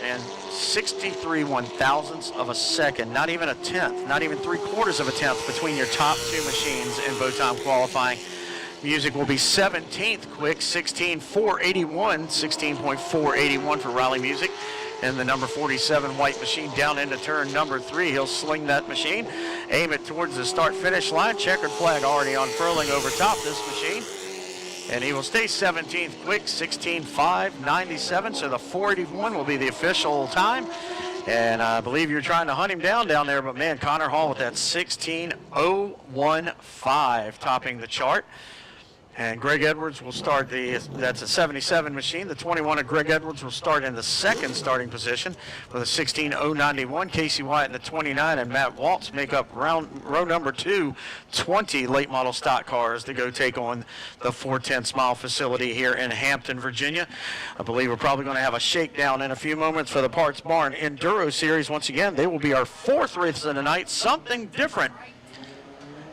A: and 63 one-thousandths of a second, not even a tenth, not even 3/4 of a tenth between your top 2 machines in Bow Time qualifying. Music will be 17th quick, 16.481 for Riley Music. And the number 47 white machine down into turn number 3. He'll sling that machine, aim it towards the start-finish line. Checkered flag already unfurling over top this machine. And he will stay 17th quick, 16.597. So the 481 will be the official time. And I believe you're trying to hunt him down there, but man, Connor Hall with that 16.015 topping the chart. And Greg Edwards will start that's a 77 machine. The 21 of Greg Edwards will start in the second starting position with a 16.091. Casey Wyatt in the 29 and Matt Waltz make up row number 2, 20 late model stock cars to go take on the 410 Mile facility here in Hampton, Virginia. I believe we're probably going to have a shakedown in a few moments for the Parts Barn Enduro Series. Once again, they will be our 4th race of the night, something different.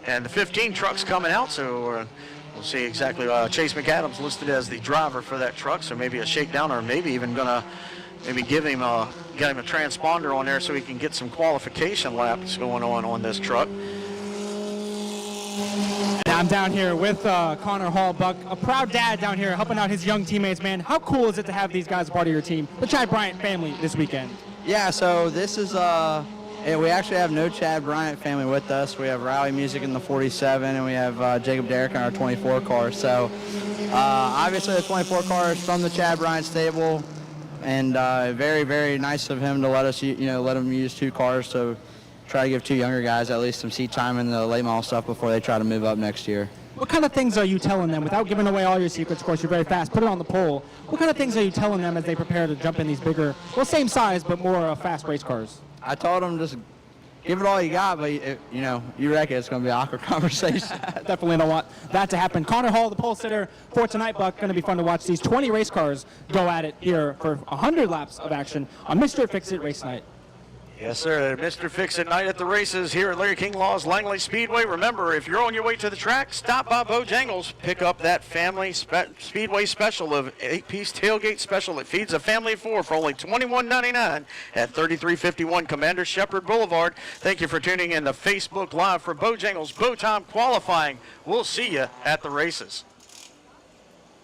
A: And the 15 truck's coming out, so we'll see exactly. Chase McAdams listed as the driver for that truck, so maybe a shakedown, or maybe even gonna get him a transponder on there so he can get some qualification laps going on this truck.
B: And I'm down here with Connor Hall, Buck, a proud dad down here helping out his young teammates, man. How cool is it to have these guys part of your team, the Chad Bryant family, this weekend?
E: Yeah, so this is and we actually have no Chad Bryant family with us. We have Riley Music in the 47, and we have Jacob Derrick in our 24 car. So obviously the 24 car is from the Chad Bryant stable, and very, very nice of him to let us, let him use 2 cars to try to give 2 younger guys at least some seat time in the late model stuff before they try to move up next year.
B: What kind of things are you telling them, without giving away all your secrets? Of course, you're very fast. Put it on the poll. What kind of things are you telling them as they prepare to jump in these bigger, well, same size, but more fast race cars?
E: I told them just give it all you got, but you reckon it's going to be an awkward conversation.
B: Definitely don't want that to happen. Connor Hall, the pole sitter for tonight, Buck. Going to be fun to watch these 20 race cars go at it here for 100 laps of action on Mr. Fix-It Race Night.
A: Yes, sir. Mr. Fix-It night at the races here at Larry King Law's Langley Speedway. Remember, if you're on your way to the track, stop by Bojangles. Pick up that family Speedway special of 8-piece tailgate special. It feeds a family of 4 for only $21.99 at 3351 Commander Shepherd Boulevard. Thank you for tuning in to Facebook Live for Bojangles Bow Time Qualifying. We'll see you at the races.